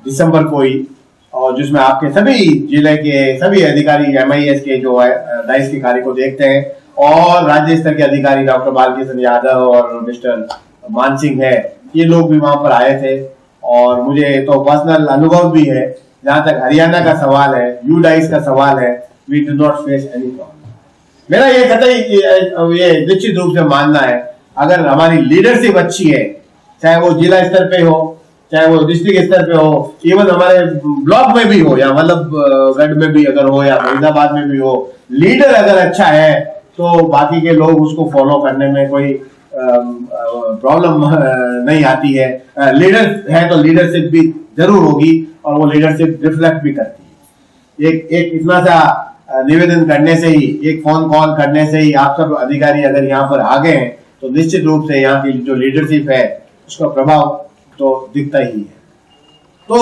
दिसंबर को ही, और जिसमें आपके सभी जिले के सभी अधिकारी MIS के जो डाइस के कार्य को देखते हैं, और राज्य स्तर के अधिकारी डॉक्टर बालकृष्ण यादव और मिस्टर मान सिंह है, ये लोग भी वहां पर आए थे। और मुझे तो पर्सनल अनुभव भी है, जहां तक हरियाणा का सवाल है, यू डाइस का सवाल है, we do not face any problem. मेरा ये कतई ये निश्चित रूप से मानना है, अगर हमारी लीडरशिप अच्छी है, चाहे वो जिला स्तर पे हो, चाहे वो डिस्ट्रिक्ट स्तर पे हो, इवन हमारे ब्लॉक में भी हो, या मतलब गढ़ में भी अगर हो, या फरीदाबाद में भी हो, लीडर अगर अच्छा है तो बाकी के लोग उसको फॉलो करने में कोई प्रॉब्लम नहीं आती है। लीडर है तो लीडरशिप भी जरूर होगी, और वो लीडरशिप रिफ्लेक्ट भी करती है। एक इतना सा निवेदन करने से ही, एक फोन कॉल करने से ही आप सब अधिकारी अगर यहाँ पर आ गए हैं तो निश्चित रूप से यहाँ की जो लीडरशिप है उसका प्रभाव तो दिखता ही है। तो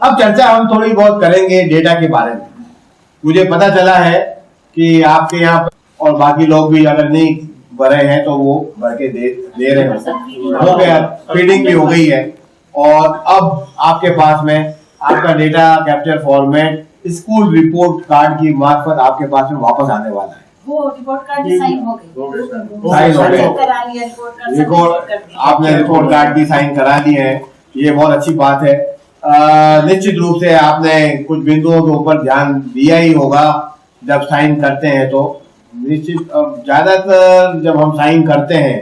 अब चर्चा हम थोड़ी बहुत करेंगे डेटा के बारे में। मुझे पता चला है कि आपके यहाँ पर और बाकी लोग भी अगर नहीं भरे हैं तो वो भर के दे रहे हैं, हो गया, फीडिंग भी हो गई है। और अब आपके पास में आपका data capture format school report card की मार्फत आपके पास में वापस आने वाला है। वो रिपोर्ट कार्ड साइन हो गई, साइन हो गए, रिपोर्ट आपने रिपोर्ट कार्ड की साइन करा दी है, ये बहुत अच्छी बात है। निश्चित रूप से आपने कुछ बिंदुओं के ऊपर ध्यान दिया ही होगा जब साइन करते हैं। तो निश्चित ज्यादातर जब हम साइन करते हैं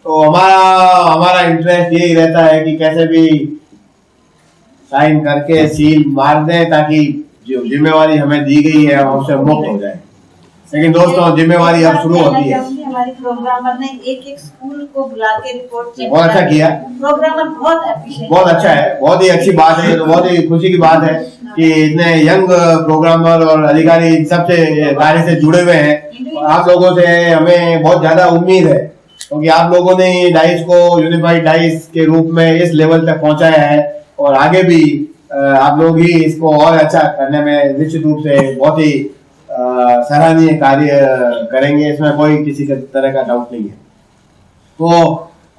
तो हमारा इंटरेस्ट यही रहता है कि कैसे भी साइन करके सील मार दें ताकि जो जिम्मेवारी हमें दी गई है हम उससे मुक्त हो जाए। लेकिन दोस्तों जिम्मेवारी अब शुरू होती है। हमारे प्रोग्रामर ने एक स्कूल को बुला के रिपोर्ट चेक बहुत अच्छा किया, प्रोग्रामर बहुत एफिशिएंट, बहुत अच्छा है, बहुत ही अच्छी बात है। तो बहुत ही खुशी की बात है कि इतने यंग प्रोग्रामर और अधिकारी सबसे कार्य से जुड़े हुए हैं। आप लोगों से हमें बहुत ज्यादा उम्मीद है क्योंकि आप लोगों ने डाइस को यूनिफाइड डाइस के रूप में इस लेवल तक पहुंचाया है, और आगे भी आप लोग ही इसको और अच्छा करने में निश्चित रूप से बहुत ही सराहनीय कार्य करेंगे, इसमें कोई किसी तरह का डाउट नहीं है। तो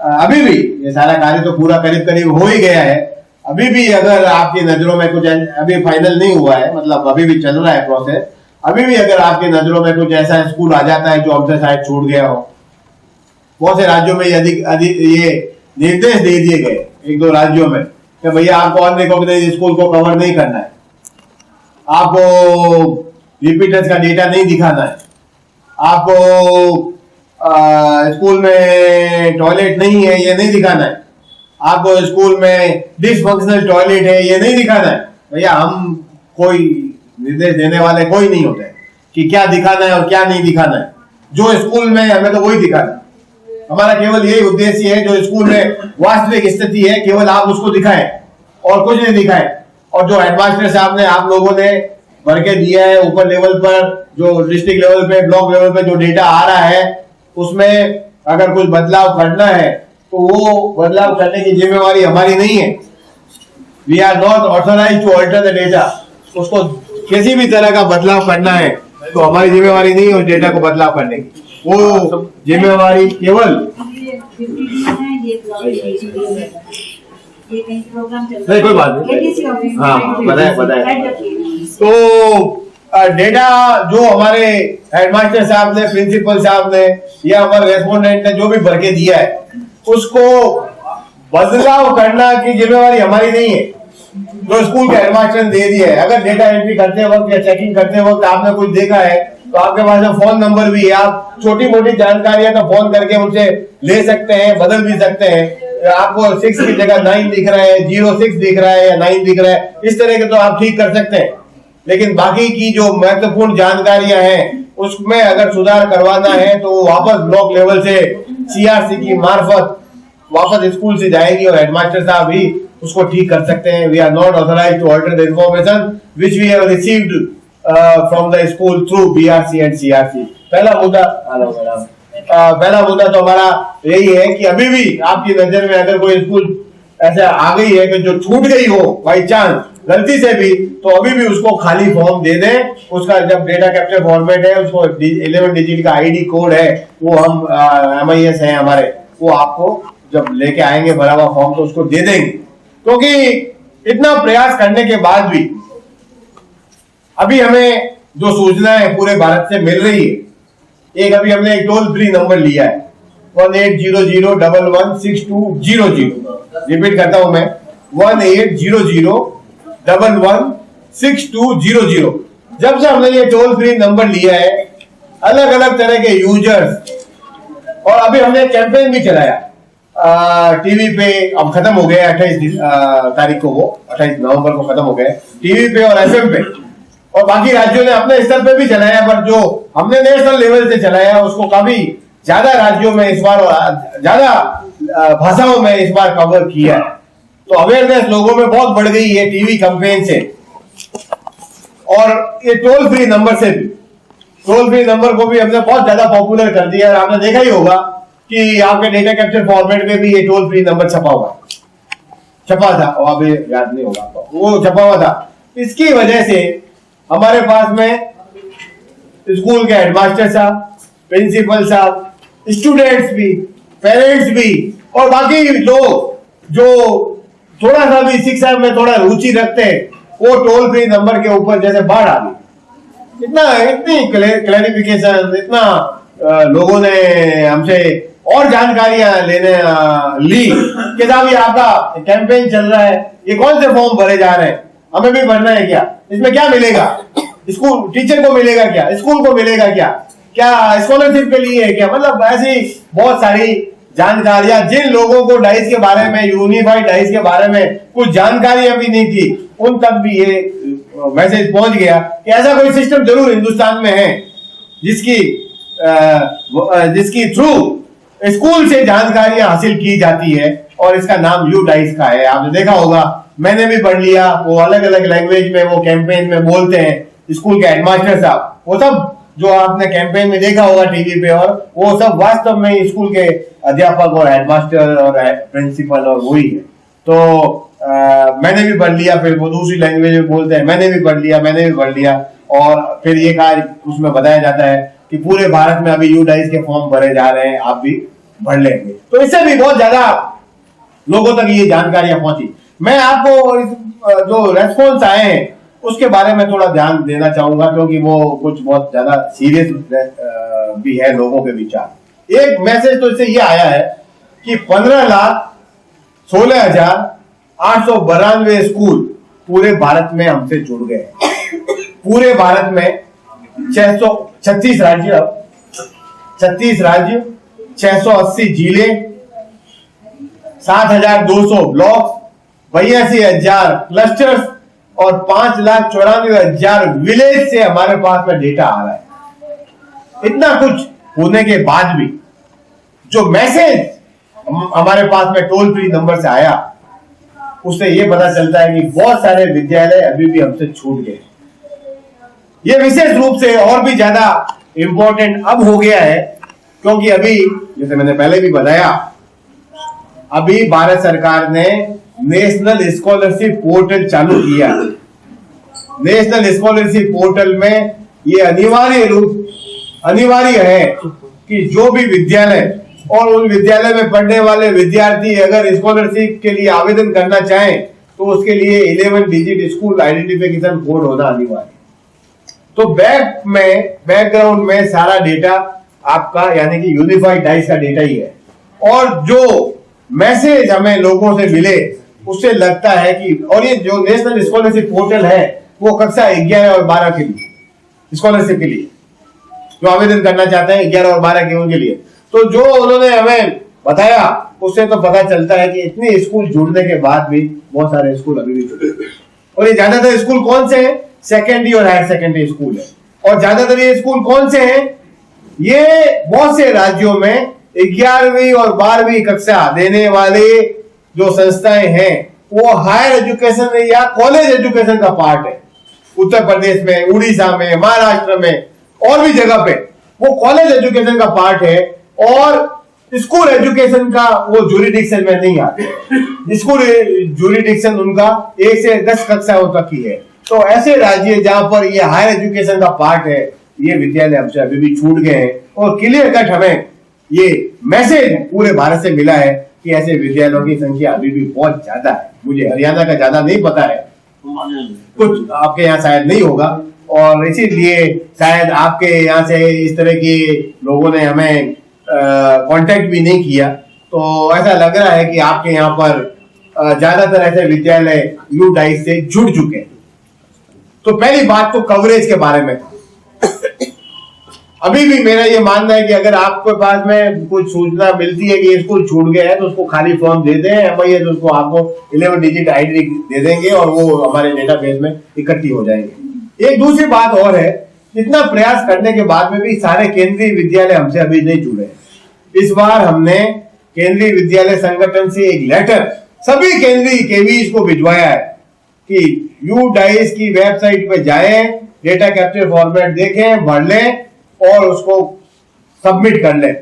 अभी भी ये सारा कार्य तो पूरा करीब करीब हो ही गया है। अभी भी अगर आपकी नजरों में कुछ, अभी फाइनल नहीं हुआ है, मतलब अभी भी चल रहा है प्रोसेस, अभी भी अगर आपकी नजरों में कुछ ऐसा स्कूल आ जाता है जो हमसे शायद छूट गया हो, बहुत से राज्यों में ये निर्देश दे दिए गए, एक दो राज्यों में, कि भैया आपको अनरिकॉग्नाइज्ड स्कूल को कवर नहीं करना है, आपको रिपीटर्स का डेटा नहीं दिखाना है, आपको स्कूल में टॉयलेट नहीं है ये नहीं दिखाना है, आपको स्कूल में डिसफंक्शनल टॉयलेट है ये नहीं दिखाना है। भैया हम कोई निर्देश देने वाले कोई नहीं होते कि क्या दिखाना है और क्या नहीं दिखाना है। जो स्कूल में हमें तो वही दिखाना है। हमारा केवल यही उद्देश्य है, जो स्कूल में वास्तविक स्थिति है केवल आप उसको दिखाएं और कुछ नहीं दिखाएं। और जो हेडमास्टर साहब ने आप लोगों ने भर के दिया है ऊपर लेवल पर, जो डिस्ट्रिक्ट लेवल पे, ब्लॉक लेवल पे जो डेटा आ रहा है, उसमें अगर कुछ बदलाव करना है तो वो बदलाव करने की जिम्मेवारी हमारी नहीं है। We are not authorised to alter the data. उसको किसी भी तरह का बदलाव करना है तो हमारी जिम्मेवारी नहीं है उस डेटा को बदलाव करने की, वो जिम्मेवारी केवल नहीं, कोई बात नहीं, हाँ बताए। तो डेटा जो हमारे हेडमास्टर साहब ने, प्रिंसिपल साहब ने या हमारे रेस्पोंडेंट ने जो भी भर के दिया है उसको बदलाव करना की जिम्मेवारी हमारी नहीं है, जो स्कूल के हेडमास्टर ने दे दिया है। अगर डेटा एंट्री करते वक्त या चेकिंग करते वक्त आपने कुछ देखा है तो आपके पास में फोन नंबर भी है, आप छोटी मोटी जानकारियां का फोन करके उनसे ले सकते हैं, बदल भी सकते हैं। आपको 6 की जगह 9 दिख रहा है, 06 दिख रहा है या 9 दिख रहा है, इस तरह के तो आप ठीक कर सकते हैं। लेकिन बाकी की जो महत्वपूर्ण जानकारियां हैं उसमें अगर सुधार करवाना है तो वापस ब्लॉक लेवल से सीआरसी की मार्फत वापस स्कूल से जाएगी और हेडमास्टर साहब ही उसको ठीक कर सकते हैं। We are not authorised to alter the information which we have received from the school through BRC and CRC. पहला मुद्दा तो हमारा यही है कि अभी भी आपकी नजर में अगर कोई स्कूल ऐसा आ गई है कि जो छूट गई हो बाई चांस गलती से भी, तो अभी भी उसको खाली फॉर्म दे दें। उसका जब डेटा कैप्चर फॉर्मेट है, उसको 11 डिजिट का आईडी कोड है, वो हम MIS है हमारे, वो आपको जब लेके आएंगे भरा हुआ फॉर्म तो उसको दे देंगे। क्योंकि इतना प्रयास करने के बाद भी अभी हमें जो सूचनाएं पूरे भारत से मिल रही है, एक अभी हमने एक टोल फ्री नंबर लिया है 1800116200। रिपीट करता हूं मैं, 1800116200। जब से हमने ये टोल फ्री नंबर लिया है, अलग अलग तरह के यूजर्स, और अभी हमने कैंपेन भी चलाया। टीवी पे अब खत्म हो गया 28 तारीख को, वो 28 नवंबर को खत्म हो गए टीवी पे और एफएम पे, और बाकी राज्यों ने अपने स्तर पे भी चलाया, पर जो हमने नेशनल लेवल से चलाया उसको काफी ज्यादा राज्यों में इस बार ज्यादा भाषाओं में इस बार कवर किया है। तो अवेयरनेस लोगों में बहुत बढ़ गई है टीवी कैंपेन से, और ये टोल फ्री नंबर से भी, टोल फ्री नंबर को भी हमने बहुत ज्यादा पॉपुलर कर दिया। और आपने देखा ही होगा कि आपके डेटा कैप्चर फॉर्मेट में भी ये टोल फ्री नंबर छपा था, और अभी याद नहीं होगा आपको, वो छपा हुआ था। इसकी वजह से हमारे पास में स्कूल के हेडमास्टर साहब, प्रिंसिपल साहब, स्टूडेंट्स भी, पेरेंट्स भी, और बाकी लोग जो थोड़ा सा भी शिक्षा में थोड़ा रुचि रखते हैं, वो टोल फ्री नंबर के ऊपर जैसे बाढ़ आ गई। इतनी क्लैरिफिकेशन, इतना लोगों ने हमसे और जानकारियां लेने ली कि साहब ये आपका कैंपेन चल रहा है, ये कौन से फॉर्म भरे जा रहे हैं, हमें भी भरना है क्या, इसमें क्या मिलेगा, स्कूल टीचर को मिलेगा क्या, स्कूल को मिलेगा क्या, क्या स्कॉलरशिप के लिए है क्या, मतलब ऐसी बहुत सारी जानकारियां जिन लोगों को डाइस के बारे में, यूनिफाइड डाइस के बारे में कुछ जानकारियां भी नहीं थी, उन तक भी ये मैसेज पहुंच गया कि ऐसा कोई सिस्टम जरूर हिंदुस्तान में है जिसकी थ्रू स्कूल से जानकारियां हासिल की जाती है, और इसका नाम यू डाइस का है। आपने देखा होगा, मैंने भी पढ़ लिया, वो अलग अलग लैंग्वेज में वो कैंपेन में बोलते हैं स्कूल के हेडमास्टर साहब, वो सब जो आपने कैंपेन में देखा होगा टीवी पे, और वो सब वास्तव में स्कूल के अध्यापक और हेडमास्टर और प्रिंसिपल और वही है। तो मैंने भी पढ़ लिया, फिर वो दूसरी लैंग्वेज में बोलते हैं, मैंने भी पढ़ लिया, और फिर ये कहा उसमें बताया जाता है कि पूरे भारत में अभी यू डाइस के फॉर्म भरे जा रहे हैं, आप भी भर लेंगे। तो इससे भी बहुत ज्यादा लोगों तक ये जानकारियां पहुंची। मैं आपको जो रेस्पॉन्स आए हैं उसके बारे में थोड़ा ध्यान देना चाहूंगा, क्योंकि वो कुछ बहुत ज्यादा सीरियस भी है लोगों के विचार। एक मैसेज तो इससे ये आया है कि 15,16,892 स्कूल पूरे भारत में हमसे जुड़ गए। पूरे भारत में 36 राज्य, 680 जिले, 7,200 ब्लॉक, 82,000 क्लस्टर्स और 5,94,000 विलेज से हमारे पास में डेटा आ रहा है। इतना कुछ होने के बाद भी जो मैसेज हमारे पास में टोल फ्री नंबर से आया, उससे यह पता चलता है कि बहुत सारे विद्यालय अभी भी हमसे छूट गए। ये विशेष रूप से और भी ज्यादा इंपॉर्टेंट अब हो गया है, क्योंकि अभी जैसे मैंने पहले भी बताया, अभी भारत सरकार ने नेशनल स्कॉलरशिप पोर्टल चालू किया। नेशनल स्कॉलरशिप पोर्टल में ये अनिवार्य है कि जो भी विद्यालय और उन विद्यालय में पढ़ने वाले विद्यार्थी अगर स्कॉलरशिप के लिए आवेदन करना चाहें तो उसके लिए 11 डिजिट स्कूल आइडेंटिफिकेशन कोड होना अनिवार्य। तो बैकग्राउंड में सारा डेटा आपका, यानी कि यूनिफाइड डाइस का डेटा ही है। और जो मैसेज हमें लोगों से मिले उससे लगता है कि, और ये जो नेशनल स्कॉलरशिप पोर्टल है वो कक्षा 11 और 12 के लिए स्कॉलरशिप के लिए जो आवेदन करना चाहते हैं 11 और 12 के उनके लिए, तो जो उन्होंने हमें बताया उससे तो पता चलता है कि इतने स्कूल जुड़ने के बाद भी बहुत सारे स्कूल अभी भी जुड़े। और ये ज्यादातर स्कूल कौन से हैं? सेकेंडरी और हायर सेकेंडरी स्कूल है। और ज्यादातर ये स्कूल कौन से हैं? ये बहुत से राज्यों में 11वीं और 12वीं कक्षा देने वाले जो संस्थाएं हैं वो हायर एजुकेशन या कॉलेज एजुकेशन का पार्ट है। उत्तर प्रदेश में, उड़ीसा में, महाराष्ट्र में और भी जगह पे वो कॉलेज एजुकेशन का पार्ट है, और स्कूल एजुकेशन का वो ज्यूरिडिक्शन में नहीं आते। स्कूल ज्यूरिडिक्शन उनका 1 से 10 कक्षाओं तक ही है। तो ऐसे राज्य जहां पर ये हायर एजुकेशन का पार्ट है, ये विद्यालय हमसे अभी भी छूट गए हैं। और क्लियर कट हमें ये मैसेज पूरे भारत से मिला है कि ऐसे विद्यालयों की संख्या अभी भी बहुत ज्यादा है। मुझे हरियाणा का ज्यादा नहीं पता है, कुछ आपके यहाँ शायद नहीं होगा, और इसीलिए शायद आपके यहाँ से इस तरह के लोगों ने हमें कांटेक्ट भी नहीं किया। तो ऐसा लग रहा है कि आपके यहाँ पर ज्यादातर ऐसे विद्यालय यू डाइस से जुड़ चुके हैं। तो पहली बात तो कवरेज के बारे में। अभी भी मेरा ये मानना है कि अगर आपके पास में कुछ सूचना मिलती है कि स्कूल छूट गया है तो उसको खाली फॉर्म दे दें, MIS उसको आपको 11 डिजिट ID दे देंगे और वो हमारे डेटाबेस में इकट्ठी हो जाएंगे। एक दूसरी बात और है, इतना प्रयास करने के बाद में भी सारे केंद्रीय विद्यालय हमसे अभी नहीं जुड़े हैं। इस बार हमने केंद्रीय विद्यालय संगठन से एक लेटर सभी केंद्रीय केवीज को भिजवाया है कि UDICE की वेबसाइट पे जाएं, डेटा कैप्चर फॉर्मेट देखें, भर लें और उसको सबमिट कर लें।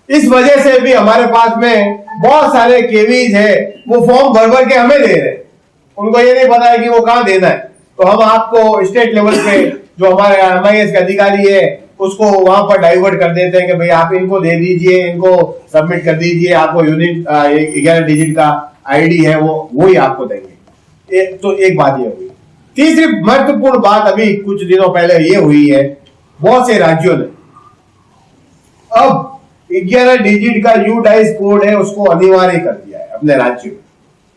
इस वजह से भी हमारे पास में बहुत सारे केवीज है, वो फॉर्म भर भर के हमें दे रहे हैं, उनको ये नहीं पता है कि वो कहां देना है। तो हम आपको स्टेट लेवल पे जो हमारे MIS के अधिकारी है उसको वहां पर डाइवर्ट कर देते हैं कि भाई आप इनको दे दीजिए, इनको सबमिट कर दीजिए, आपको यूनिट 11 डिजिट का ID है वो ही आपको देंगे। तो एक बात ये हुई। तीसरी महत्वपूर्ण बात अभी कुछ दिनों पहले ये हुई है, बहुत से राज्यों ने अब 11 डिजिट का UDICE कोड है उसको अनिवार्य कर दिया है अपने राज्यों में।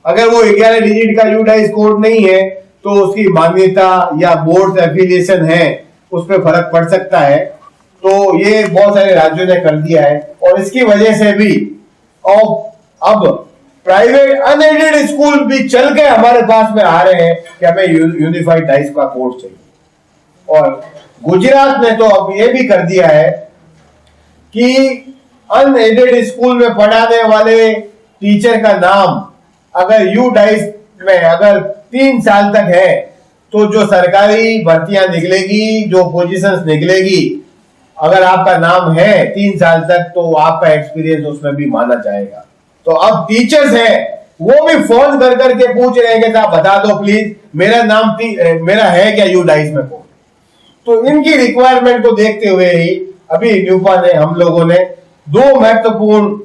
अगर वो 11 डिजिट का UDICE कोड नहीं है तो उसकी मान्यता या बोर्ड से एफिलिएशन है उस पर फर्क पड़ सकता है। तो ये बहुत सारे राज्यों ने कर दिया है और इसकी वजह से भी अब प्राइवेट अनएडेड स्कूल भी चल के हमारे पास में आ रहे हैं कि हमें यूनिफाइड डाइस का कोड चाहिए। और गुजरात ने तो अब ये भी कर दिया है कि अनएडेड स्कूल में पढ़ाने वाले टीचर का नाम अगर UDICE में अगर 3 साल तक है तो जो सरकारी भर्तियां निकलेगी, जो पोजीशंस निकलेगी, अगर आपका नाम है 3 साल तक तो आपका एक्सपीरियंस उसमें भी माना जाएगा। तो अब टीचर्स हैं वो भी फोन कर करके पूछ रहे हैं कि साहब बता दो प्लीज मेरा नाम मेरा है क्या UDICE में कोड। तो इनकी रिक्वायरमेंट को देखते हुए ही अभी न्यूपा ने हम लोगों ने 2 महत्वपूर्ण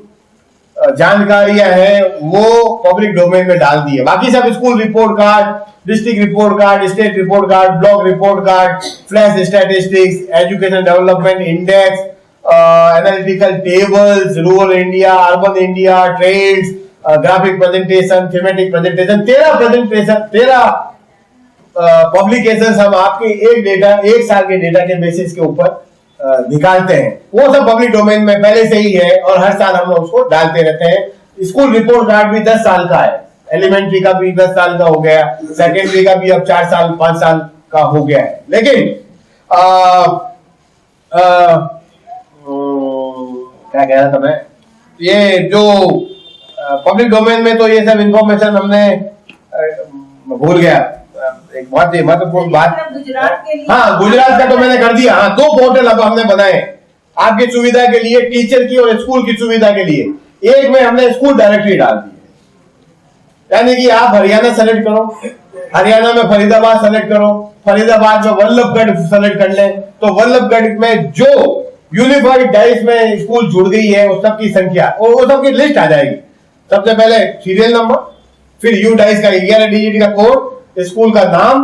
जानकारियां हैं वो पब्लिक डोमेन में डाल दी है। बाकी सब school report card, district report card, state report card, block report card, flash statistics, education development index, analytical tables, rural India, urban India, trends, graphic presentation, thematic presentation, 13 publications हम आपके एक साल के डेटा के बेसिस के ऊपर निकालते हैं। वो सब पब्लिक डोमेन में पहले से ही है और हर साल हम उसको डालते रहते हैं। स्कूल रिपोर्ट कार्ड भी 10 साल का है, एलिमेंट्री का भी 10 साल का हो गया, सेकेंडरी का भी अब 4 साल 5 साल का हो गया है। लेकिन क्या कह रहा था मैं, ये जो पब्लिक डोमेन में तो ये सब इंफॉर्मेशन हमने भूल गया। एक बहुत ही महत्वपूर्ण बात, हाँ गुजरात का तो मैंने कर दिया। हाँ 2 पोर्टल अब हमने बनाए आपकी सुविधा के लिए, टीचर की और स्कूल की सुविधा के लिए। एक में हमने स्कूल डायरेक्टरी डाल दी है, यानी कि आप हरियाणा सेलेक्ट करो, हरियाणा में फरीदाबाद सेलेक्ट करो, फरीदाबाद में वल्लभगढ़ सेलेक्ट कर लें तो वल्लभगढ़ में जो यूनिफाइड डाइस में स्कूल जुड़ गई है उस सबकी संख्या और वो सबकी लिस्ट आ जाएगी। सबसे पहले सीरियल नंबर, फिर UDICE का 11 डिजिट का कोड, स्कूल का नाम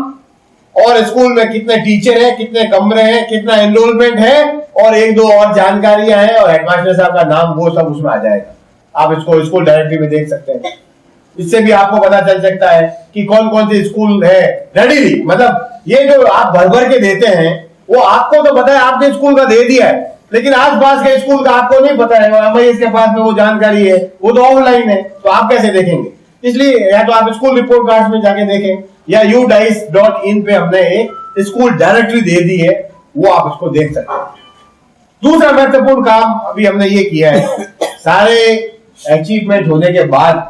और स्कूल में कितने टीचर हैं, कितने कमरे हैं, कितना एनरोलमेंट है और 1-2 और जानकारियां हैं और हेडमास्टर साहब का नाम, वो सब उसमें आ जाएगा। आप इसको स्कूल डायरेक्टरी में देख सकते हैं। इससे भी आपको पता चल सकता है कि कौन कौन से स्कूल है रेडीली, मतलब ये जो आप भर भर के देते हैं वो आपको तो पता है आपने स्कूल का दे दिया है, लेकिन आसपास के स्कूल का आपको नहीं पता है, MIS के पास में वो जानकारी है, वो तो ऑनलाइन है, तो आप कैसे देखेंगे। इसलिए या तो आप स्कूल रिपोर्ट कार्ड में जाके देखें या UDICE.in पे हमने एक स्कूल डायरेक्टरी दे दी है, वो आप उसको देख सकते हैं। दूसरा महत्वपूर्ण काम अभी हमने ये किया है, सारे अचीवमेंट होने के बाद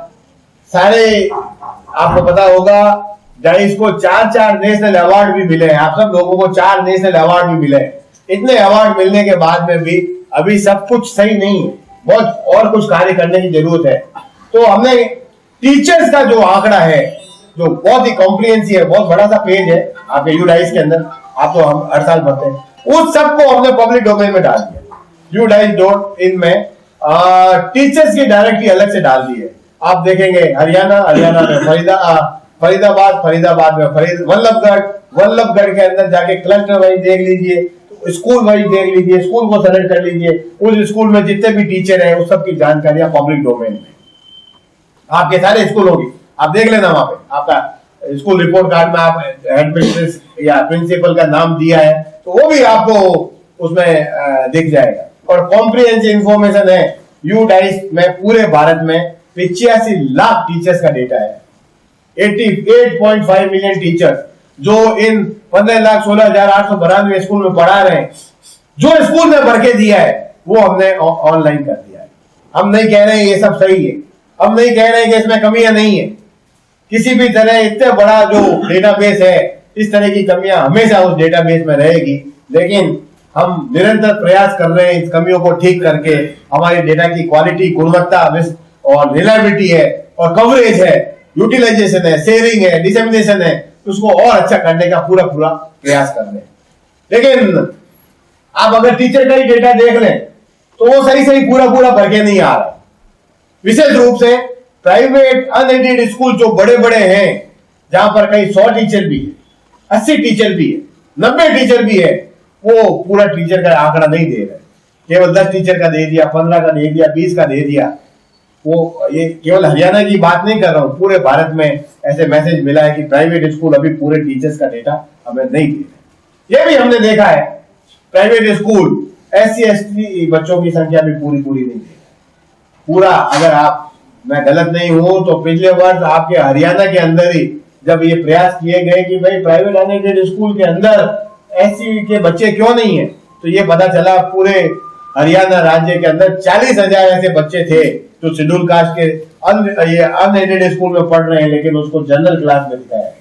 सारे आपको पता होगा डाइस को 4 नेशनल अवार्ड भी मिले हैं। आप सब लोगों को 4 नेशनल अवार्ड भी मिले हैं। इतने अवार्ड मिलने के बाद में भी अभी सब कुछ सही नहीं है, बहुत और कुछ कार्य करने की जरूरत है। तो हमने टीचर्स का जो आंकड़ा है जो बहुत ही कॉम्प्रिहेंसिव है, बहुत बड़ा सा पेज है आपके UDICE के अंदर, आप तो हम हर साल भरते हैं, उस सबको हमने पब्लिक डोमेन में डाल दिया। UDICE.in में टीचर्स की डायरेक्टरी अलग से डाल दी है। आप देखेंगे हरियाणा में फरीदाबाद में वल्लभगढ़ के अंदर जाके क्लस्टर वाइज देख लीजिए, स्कूल वाइज देख लीजिए, स्कूल को सेलेक्ट कर लीजिए, उस स्कूल में जितने भी टीचर हैं उस सब की जानकारियां पब्लिक डोमेन में आपके सारे स्कूल होगी। आप देख लेना वहां पे आपका स्कूल रिपोर्ट कार्ड में आप हेडमिस्ट्रेस या प्रिंसिपल का नाम दिया है, तो वो भी आपको उसमें दिख जाएगा। और कॉम्प्रिहेंसिव इंफॉर्मेशन है यू डाइस में पूरे भारत में 85 लाख टीचर्स का डेटा है। 88.5 मिलियन टीचर्स जो इन 15,16,892 स्कूल में पढ़ा रहे हैं, जो स्कूल में भर के दिया है वो हमने ऑनलाइन कर दिया है। हम नहीं कह रहे हैं ये सब सही है, हम नहीं कह रहे हैं कि इसमें कमियां नहीं है। किसी भी तरह इतने बड़ा जो डेटाबेस है, इस तरह की कमियां हमेशा उस डेटाबेस में रहेगी, लेकिन हम निरंतर प्रयास कर रहे हैं इस कमियों को ठीक करके हमारी डेटा की क्वालिटी, गुणवत्ता और रिलायबिलिटी है और कवरेज है, यूटिलाइजेशन है, शेयरिंग है, डिसेमिनेशन है, उसको और अच्छा करने का पूरा प्रयास कर रहे हैं। लेकिन आप अगर टीचर का ही डेटा देख लें तो वो सही पूरा भर के नहीं आ रहा। विशेष रूप से प्राइवेट अनएडेड स्कूल जो बड़े बड़े हैं, जहां पर कई 100 टीचर भी है, 80 टीचर भी है, 90 टीचर भी है, वो पूरा टीचर का आंकड़ा नहीं दे रहे, केवल 10 टीचर का दे दिया, 15 का दे दिया, 20 का दे दिया। वो ये केवल हरियाणा की बात नहीं कर रहा हूं, पूरे भारत में ऐसे मैसेज मिला है कि प्राइवेट स्कूल अभी पूरे टीचर्स का डेटा हमें नहीं दे रहे। ये भी हमने देखा है, प्राइवेट स्कूल SC ST बच्चों की संख्या भी पूरी नहीं दे रहे पूरा। अगर मैं गलत नहीं हूं तो पिछले वर्ष आपके हरियाणा के अंदर ही जब ये प्रयास किए गए कि भाई प्राइवेट अनएडेड स्कूल के अंदर SC के बच्चे क्यों नहीं है, तो ये पता चला पूरे हरियाणा राज्य के अंदर 40,000 ऐसे बच्चे थे जो शेड्यूल कास्ट के अनएडेड स्कूल में पढ़ रहे हैं, लेकिन उसको जनरल क्लास में दिखाया है।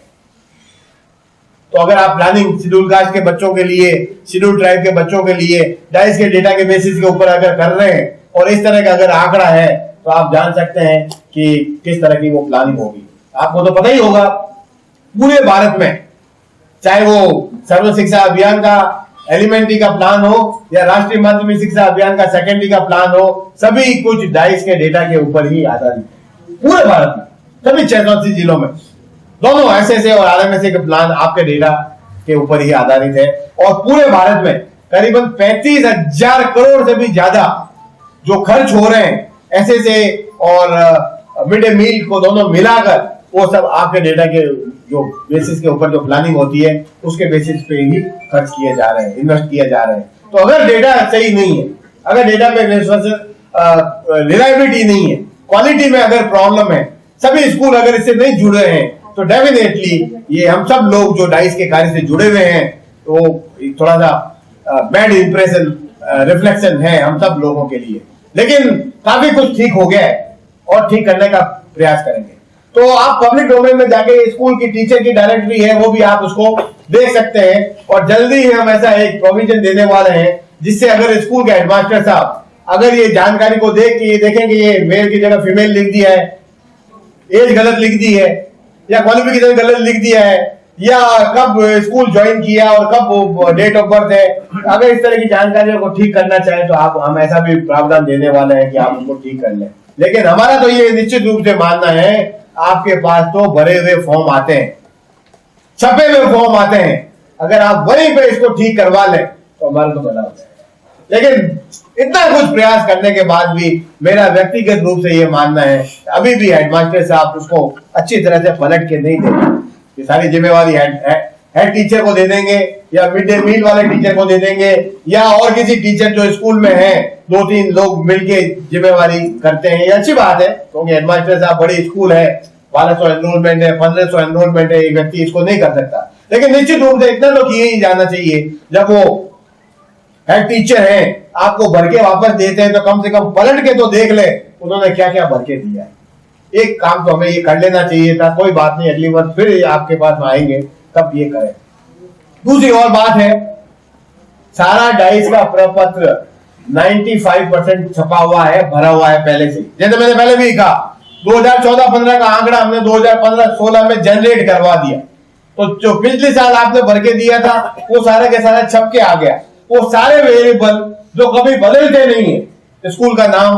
तो अगर आप प्लानिंग शेड्यूल कास्ट के बच्चों के लिए, शेड्यूल ट्राइब के बच्चों के लिए डाइस के डेटा के बेसिस के ऊपर अगर कर रहे हैं और इस तरह का अगर आंकड़ा है, तो आप जान सकते हैं कि किस तरह की वो प्लानिंग होगी। आपको तो पता ही होगा पूरे भारत में, चाहे वो सर्व शिक्षा अभियान का एलिमेंट्री का प्लान हो या राष्ट्रीय माध्यमिक शिक्षा अभियान का सेकेंडरी का प्लान हो, सभी कुछ डाइस के डेटा के ऊपर ही आधारित है। पूरे भारत में सभी 680 जिलों में दोनों SSA और RMSA के प्लान आपके डेटा के ऊपर ही आधारित है। और पूरे भारत में करीबन 35,000 करोड़ से भी ज्यादा जो खर्च हो रहे हैं SSA और मिड डे मील को दोनों मिलाकर, वो सब आपके डेटा के जो बेसिस के ऊपर जो प्लानिंग होती है उसके बेसिस पे ही खर्च किए जा रहे हैं, इन्वेस्ट किए जा रहे हैं। तो अगर डेटा सही नहीं है, अगर डेटा पे रिलायबिलिटी नहीं है, क्वालिटी में अगर प्रॉब्लम है, सभी स्कूल अगर इससे नहीं जुड़े हैं, तो डेफिनेटली ये हम सब लोग जो डाइस के कार्य से जुड़े हुए हैं, तो थोड़ा सा बैड इंप्रेशन रिफ्लेक्शन है हम सब लोगों के लिए। लेकिन काफी कुछ ठीक हो गया है और ठीक करने का प्रयास करेंगे। तो आप पब्लिक डोमेन में जाके स्कूल की टीचर की डायरेक्टरी है, वो भी आप उसको देख सकते हैं। और जल्दी ही हम ऐसा एक प्रोविजन देने वाले हैं जिससे अगर स्कूल के हेडमास्टर साहब अगर ये जानकारी को देख के ये देखें कि ये मेल की जगह फीमेल लिख दिया है, एज गलत लिख दी है, या क्वालिफिकेशन गलत लिख दिया है, या कब स्कूल ज्वाइन किया और कब डेट ऑफ बर्थ है, अगर इस तरह की जानकारियों को ठीक करना चाहें तो हम ऐसा भी प्रावधान देने वाले हैं कि आप उसको ठीक कर लें। लेकिन हमारा तो ये निश्चित रूप से मानना है, आपके पास तो भरे हुए फॉर्म आते हैं, छपे हुए फॉर्म आते हैं, अगर आप वहीं पे इसको ठीक करवा लें तो हमारा तो भला हो जाएगा। लेकिन इतना कुछ प्रयास करने के बाद भी मेरा व्यक्तिगत रूप से ये मानना है अभी भी हेडमास्टर साहब उसको अच्छी तरह से पलट के नहीं देंगे। ये सारी जिम्मेवारी हेड टीचर को दे देंगे या मिड डे मील वाले टीचर को दे देंगे या और किसी टीचर जो स्कूल में है, 2-3 लोग मिलके जिम्मेवारी करते हैं। ये अच्छी बात है क्योंकि हेडमास्टर साहब बड़ी स्कूल है, 1200 एनरोलमेंट है, 1500 एनरोलमेंट है, एक व्यक्ति इसको नहीं कर सकता। लेकिन निश्चित रूप से इतना तो किए ही जाना चाहिए, जब वो हेड टीचर है आपको भर के वापस देते हैं तो कम से कम पलट के तो देख ले उन्होंने क्या क्या भर के दिया है। एक काम तो हमें ये कर लेना चाहिए था, कोई बात नहीं, अगली बार फिर आपके पास में आएंगे तब ये करें। दूसरी और बात है, सारा डाइस का प्रपत्र 95% छपा हुआ है, भरा हुआ है पहले से। जैसे मैंने पहले भी कहा 2014-15 का आंकड़ा हमने 2015-16 में जनरेट करवा दिया, तो जो पिछले साल आपने भर के दिया था वो सारा के सारा छप के आ गया। वो सारे वेरिएबल जो कभी बदलते नहीं है, स्कूल का नाम,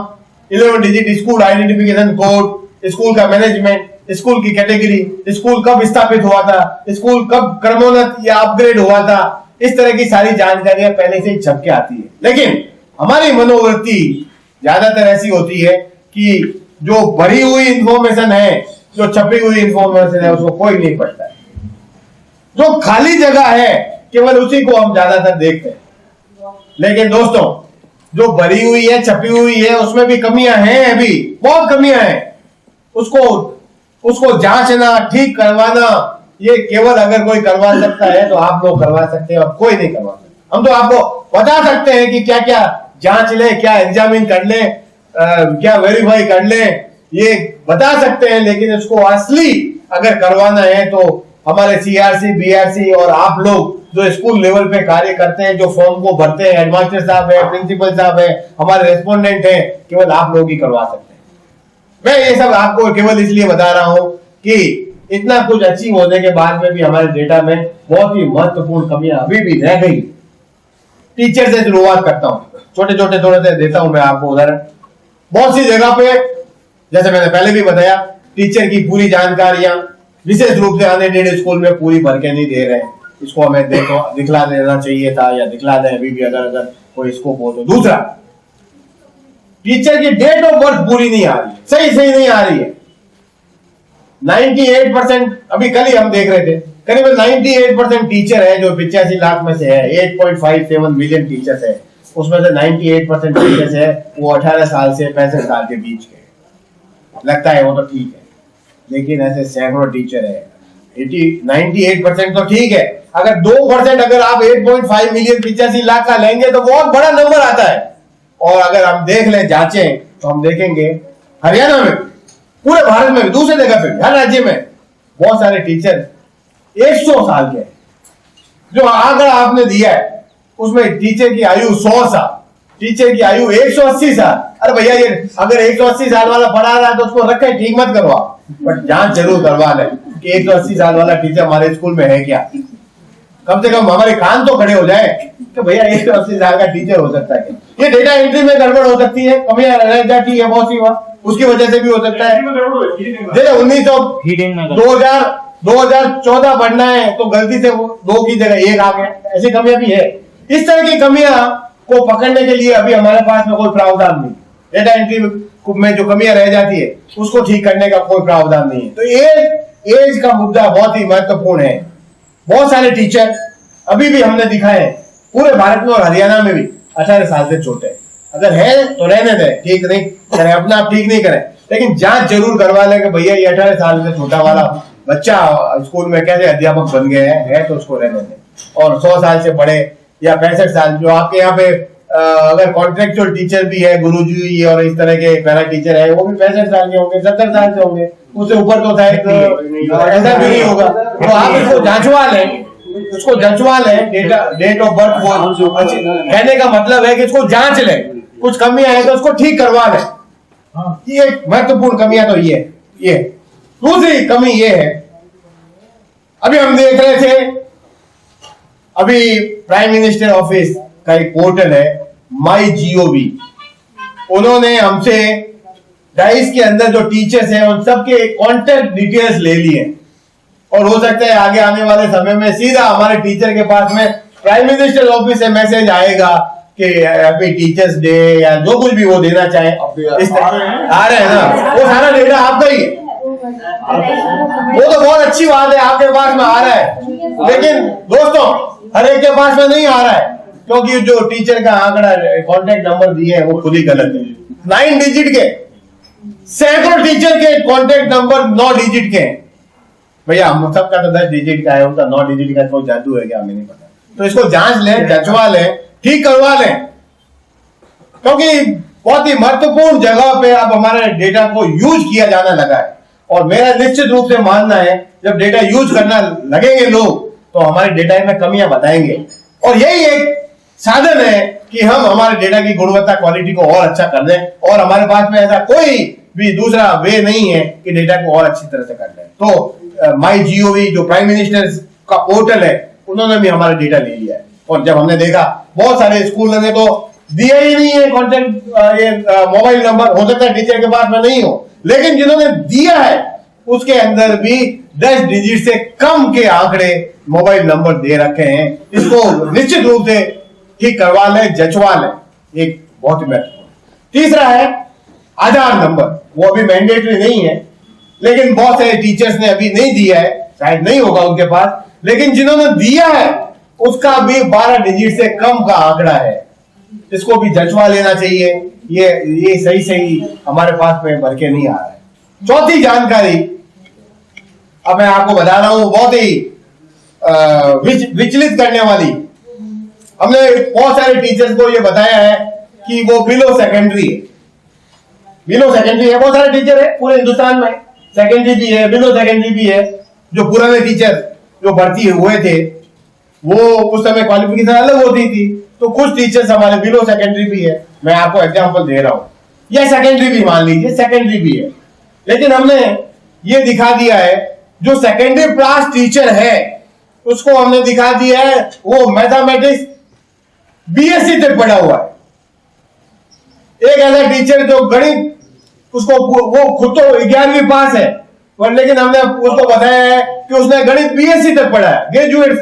11 digit school identification code, school का मैनेजमेंट, स्कूल की कैटेगरी, स्कूल कब स्थापित हुआ था, स्कूल कब क्रमोन्नत या अपग्रेड हुआ था, इस तरह की सारी जानकारियां पहले से ही छप के आती है। लेकिन हमारी मनोवृत्ति ज्यादातर ऐसी होती है कि जो भरी हुई इंफॉर्मेशन है, जो छपी हुई इंफॉर्मेशन है, उसको कोई नहीं पढ़ता है। जो खाली जगह है केवल उसी को हम ज्यादातर देखते हैं। लेकिन दोस्तों, जो भरी हुई है, छपी हुई है, उसमें भी कमियां हैं, अभी बहुत कमियां हैं। उसको जांचना, ठीक करवाना, ये केवल अगर कोई करवा सकता है तो आप लोग करवा सकते हैं, और कोई नहीं करवा सकता। हम तो आपको बता सकते हैं कि क्या क्या जांच लें, क्या एग्जामिन कर लें, क्या वेरीफाई कर लें, ये बता सकते हैं। लेकिन इसको असली अगर करवाना है तो हमारे सीआरसी, बीआरसी और आप लोग जो स्कूल लेवल पे कार्य करते हैं, जो फॉर्म को भरते हैं, हेडमास्टर साहब है, प्रिंसिपल साहब है, हमारे रेस्पोंडेंट हैं, केवल आप लोग ही करवा सकते हैं। मैं ये सब आपको केवल इसलिए बता रहा हूं कि इतना कुछ अचीव होने के बाद में भी हमारे डेटा में बहुत ही महत्वपूर्ण कमियां अभी भी रह गई। टीचर से शुरुआत करता हूं, छोटे छोटे थोड़े से देता हूं मैं आपको उदाहरण। बहुत सी जगह पे, जैसे मैंने पहले भी बताया, टीचर की पूरी जानकारियां विशेष रूप से अनएडेड स्कूल में पूरी भर के नहीं दे रहे हैं। इसको हमें दिखला देना चाहिए था, या दिखला दें अभी भी अगर कोई स्कोप हो तो। दूसरा, टीचर की डेट ऑफ बर्थ पूरी नहीं आ रही है, सही नहीं आ रही है। 98% अभी कल ही हम देख रहे थे, करीबन 98% टीचर है जो 85 लाख में से है, 8.57 मिलियन टीचर्स है, उसमें से 98% टीचर्स है वो 18 साल से 65 साल के बीच के। लगता है वो तो ठीक है, लेकिन ऐसे सैकड़ों टीचर है। 98% तो ठीक है, अगर 2% अगर आप 8.5 मिलियन 85 लाख का लेंगे तो बहुत बड़ा नंबर आता है। और अगर हम देख लें, जांचें, तो हम देखेंगे हरियाणा में, पूरे भारत में, दूसरे जगह पे, हर राज्य में बहुत सारे टीचर 100 साल के। जो आंकड़ा आपने दिया है उसमें टीचर की आयु 100 साल, टीचर की आयु 180 साल। अरे भैया, ये अगर 180 साल वाला पढ़ा रहा है तो उसको रखे, ठीक मत करवा, बट जांच जरूर करवा लें कि 180 साल वाला टीचर हमारे स्कूल में है क्या। कम से कम हमारे कान तो खड़े हो जाए कि भैया 180 साल का टीचर हो सकता है। ये डेटा एंट्री में गड़बड़ हो सकती है, कमियां रह जाती है बहुत सी, उसकी वजह से भी हो सकता है। जैसे 2014 पढ़ना है तो गलती से वो 2 की जगह 1 आ गया, ऐसी कमियां भी है। इस तरह की कमियां को पकड़ने के लिए अभी हमारे पास में कोई प्रावधान नहीं। डेटा एंट्री में जो कमियां रह जाती है उसको ठीक करने का कोई प्रावधान नहीं है। तो एज का मुद्दा बहुत ही महत्वपूर्ण है। बहुत सारे टीचर अभी भी हमने दिखाए हैं पूरे भारत में और हरियाणा में भी 18 साल से छोटे। अगर है तो रहने दें, ठीक नहीं करें, अपना आप ठीक नहीं करें, लेकिन जांच जरूर करवा लें कि भैया ये 18 साल से छोटा वाला बच्चा स्कूल में कैसे अध्यापक बन गया है तो उसको रहने दें। और 100 साल से बड़े या 65 साल, जो आपके यहाँ पे अगर कॉन्ट्रेक्चुअल टीचर भी है, गुरुजी और इस तरह के पैरा टीचर है, वो भी 65 साल के होंगे, 70 साल से होंगे, उससे ऊपर तो शायद ऐसा भी नहीं होगा। तो आप इसको जांचवा लें, उसको जांचवा लें, डेट ऑफ बर्थ वो कहने का मतलब है कि इसको जांच लें, कुछ कमियां है तो उसको ठीक करवा लें। ये महत्वपूर्ण कमियां तो ये। दूसरी कमी ये है, अभी हम देख रहे थे, अभी प्राइम मिनिस्टर ऑफिस का एक पोर्टल है माई जीओवी, उन्होंने हमसे डाइस के अंदर जो टीचर्स हैं उन सबके कॉन्टेक्ट डिटेल्स ले लिए, और हो सकता है आगे आने वाले समय में सीधा हमारे टीचर के पास में प्राइम मिनिस्टर ऑफिस से मैसेज आएगा कि हैप्पी टीचर्स डे या जो कुछ भी वो देना चाहे। आ रहे हैं ना, वो सारा डेटा आपका ही है। वो तो बहुत अच्छी बात है, आपके पास में आ रहा है, लेकिन दोस्तों हर एक के पास में नहीं आ रहा है, क्योंकि जो टीचर का आंकड़ा कॉन्टेक्ट नंबर दिए है वो खुद ही गलत है। 9 डिजिट के, सैकड़ों टीचर के कॉन्टेक्ट नंबर 9 डिजिट के हैं। भैया हम सबका तो 10 डिजिट का है, उनका 9 डिजिट का कोई जादू है क्या, हमें नहीं पता। तो इसको जांच लें, जंचवा लें, ठीक करवा लें, क्योंकि बहुत ही महत्वपूर्ण जगह पे अब हमारे डेटा को यूज किया जाने लगा है। और मेरा निश्चित रूप से मानना है, जब डेटा यूज करना लगेंगे लोग तो हमारे डेटा में कमियां बताएंगे, और यही एक साधन है कि हम हमारे डेटा की गुणवत्ता, क्वालिटी को और अच्छा कर दें। और हमारे पास में ऐसा कोई भी दूसरा वे नहीं है कि डेटा को और अच्छी तरह से कर लें। तो माई जीओवी जो प्राइम मिनिस्टर का पोर्टल है, उन्होंने भी हमारा डेटा ले लिया है। और जब हमने देखा बहुत सारे स्कूल ने तो दिया ही नहीं है कॉन्टेक्ट, ये मोबाइल नंबर, हो सकता है टीचर के पास में नहीं हो, लेकिन जिन्होंने दिया है उसके अंदर भी 10 डिजिट से कम के आंकड़े मोबाइल नंबर दे रखे हैं। इसको निश्चित रूप से ठीक करवा लें, जचवा लें, एक बहुत ही महत्वपूर्ण। तीसरा है आधार नंबर, वो अभी मैंडेटरी नहीं है, लेकिन बहुत सारे टीचर्स ने अभी नहीं दिया है, शायद नहीं होगा उनके पास, लेकिन जिन्होंने दिया है उसका भी 12 डिजिट से कम का आंकड़ा है। इसको भी जंचवा लेना चाहिए। ये सही हमारे पास में भर के नहीं आ रहा है। चौथी जानकारी अब मैं आपको बता रहा हूं, बहुत ही विचलित करने वाली। हमने बहुत सारे टीचर्स को ये बताया है कि वो बिलो सेकेंडरी है। बिलो सेकेंडरी है, बहुत सारे टीचर है पूरे हिंदुस्तान में, सेकेंडरी भी है, बिलो सेकेंडरी भी है। जो पुराने टीचर जो भर्ती हुए थे वो उस समय क्वालिफिकेशन अलग होती थी, तो कुछ टीचर्स हमारे बिलो सेकेंडरी भी है। मैं आपको एग्जांपल दे रहा हूं, ये सेकेंडरी भी मान लीजिए, सेकेंडरी भी है, लेकिन हमने ये दिखा दिया है जो सेकेंडरी क्लास टीचर है उसको हमने दिखा दिया है वो मैथमेटिक्स बीएससी तक पढ़ा हुआ है। एक ऐसा टीचर जो गणित उसको वो खुद तो 11वीं पास है, पर लेकिन हमने उसको बताया है कि उसने गणित बीएससी तक पढ़ा है, ग्रेजुएट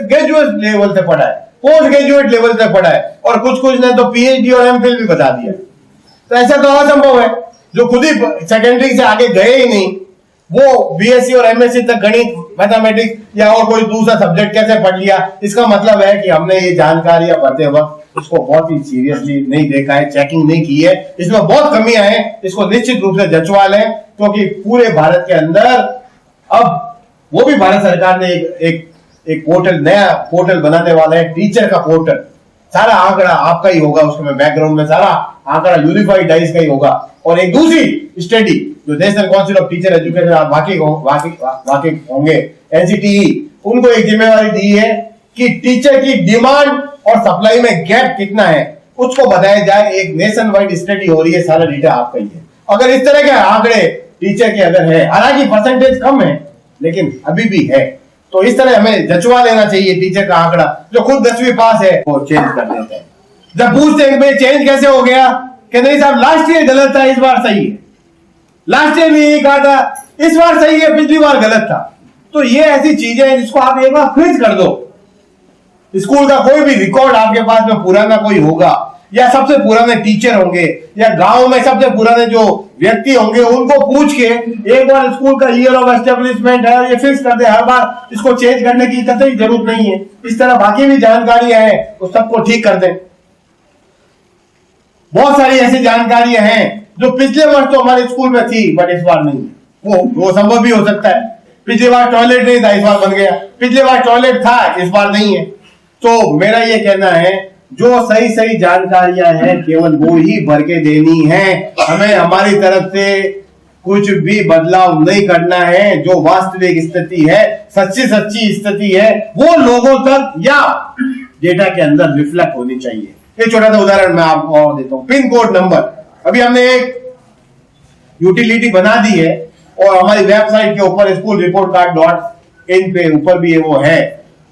लेवल तक पढ़ा है, पोस्ट ग्रेजुएट लेवल तक पढ़ा है, और कुछ ने तो पीएचडी और एमफिल भी बता दिया। तो ऐसा तो असंभव है, जो खुद ही सेकेंडरी से आगे गए ही नहीं वो बीएससी और एमएससी तक गणित, मैथमेटिक्स या और कोई दूसरा सब्जेक्ट कैसे पढ़ लिया। इसका मतलब है कि हमने ये जानकारियां पढ़ते वक्त इसको बहुत ही सीरियसली नहीं देखा है, चेकिंग नहीं की है, इसमें बहुत कमियां हैं। इसको निश्चित रूप से जंचवा लें, क्योंकि पूरे भारत के अंदर अब वो भी भारत सरकार ने एक पोर्टल, नया पोर्टल बनाने वाला है, टीचर का पोर्टल। सारा आंकड़ा आपका ही होगा, उसमें बैकग्राउंड में सारा आंकड़ा यूनिफाइड डाइस का ही होगा। और एक दूसरी स्टडी जो national council of teacher education, आप वाकिफ होंगे, एनसीटीई, उनको एक जिम्मेवारी दी है कि टीचर की डिमांड और सप्लाई में गैप कितना है उसको बताया जाए। एक नेशन वाइड स्टडी हो रही है, सारा डेटा आपका ही है। अगर इस तरह के आंकड़े टीचर के अगर है, हालांकि परसेंटेज कम है लेकिन अभी भी है, तो इस तरह हमें जंचवा लेना चाहिए टीचर का आंकड़ा। जो खुद 10वीं पास है वो चेंज कर देते हैं। जब पूछते हैं कि चेंज कैसे हो गया, कि नहीं साहब लास्ट ईयर गलत था, इस बार सही है। लास्ट ईयर भी यही कहा था, इस बार सही है, पिछली बार गलत था। तो ये ऐसी चीजें हैं जिसको आप एक बार फ्रीज कर दो। स्कूल का कोई भी रिकॉर्ड आपके पास में पुराना कोई होगा, या सबसे पुराने टीचर होंगे, या गांव में सबसे पुराने जो व्यक्ति होंगे उनको पूछ के एक बार स्कूल का ईयर ऑफ एस्टेब्लिशमेंट है ये फिक्स कर दे। हर बार इसको चेंज करने की कतई जरूरत नहीं है। इस तरह बाकी भी जानकारियां हैं तो सबको ठीक कर दें। बहुत सारी ऐसी जानकारियां हैं जो पिछले वर्ष तो हमारे स्कूल में थी बट इस बार नहीं है। वो संभव भी हो सकता है। पिछली बार टॉयलेट नहीं था, इस बार बन गया। पिछली बार टॉयलेट था, इस बार नहीं है। तो मेरा ये कहना है जो सही जानकारियां हैं केवल वो ही भर के देनी है। हमें हमारी तरफ से कुछ भी बदलाव नहीं करना है। जो वास्तविक स्थिति है, सच्ची स्थिति है, वो लोगों तक या डेटा के अंदर रिफ्लेक्ट होनी चाहिए। एक छोटा सा उदाहरण मैं आपको और देता हूं। पिन कोड नंबर, अभी हमने एक यूटिलिटी बना दी है और हमारी वेबसाइट के ऊपर schoolreportcard.in पे ऊपर भी वो है,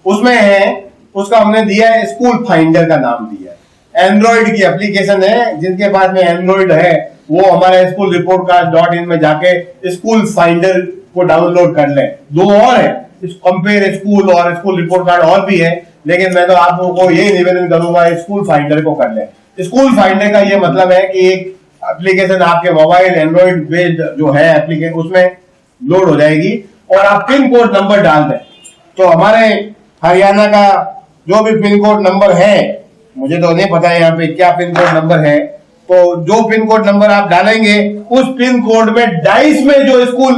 उसमें है, उसका हमने दिया है स्कूल फाइंडर का नाम दिया है। एंड्रॉइड की एप्लीकेशन है, जिनके पास में एंड्रॉइड है वो हमारे schoolreportcard.in में जाके स्कूल फाइंडर को डाउनलोड कर ले। दो और है, कंपेयर स्कूल और स्कूल रिपोर्ट कार्ड और भी है, लेकिन मैं तो आप लोगों को यही निवेदन करूंगा स्कूल फाइंडर को कर ले। स्कूल फाइंडर का ये मतलब है कि एक एप्लीकेशन आपके मोबाइल एंड्रॉइड बेस्ड जो है एप्लीकेशन उसमें लोड हो जाएगी और आप पिन कोड नंबर डाल दें तो हमारे हरियाणा का जो भी पिन कोड नंबर है, मुझे तो नहीं पता है यहाँ पे क्या पिन कोड नंबर है, तो जो पिन कोड नंबर आप डालेंगे उस पिन कोड में डाइस में जो स्कूल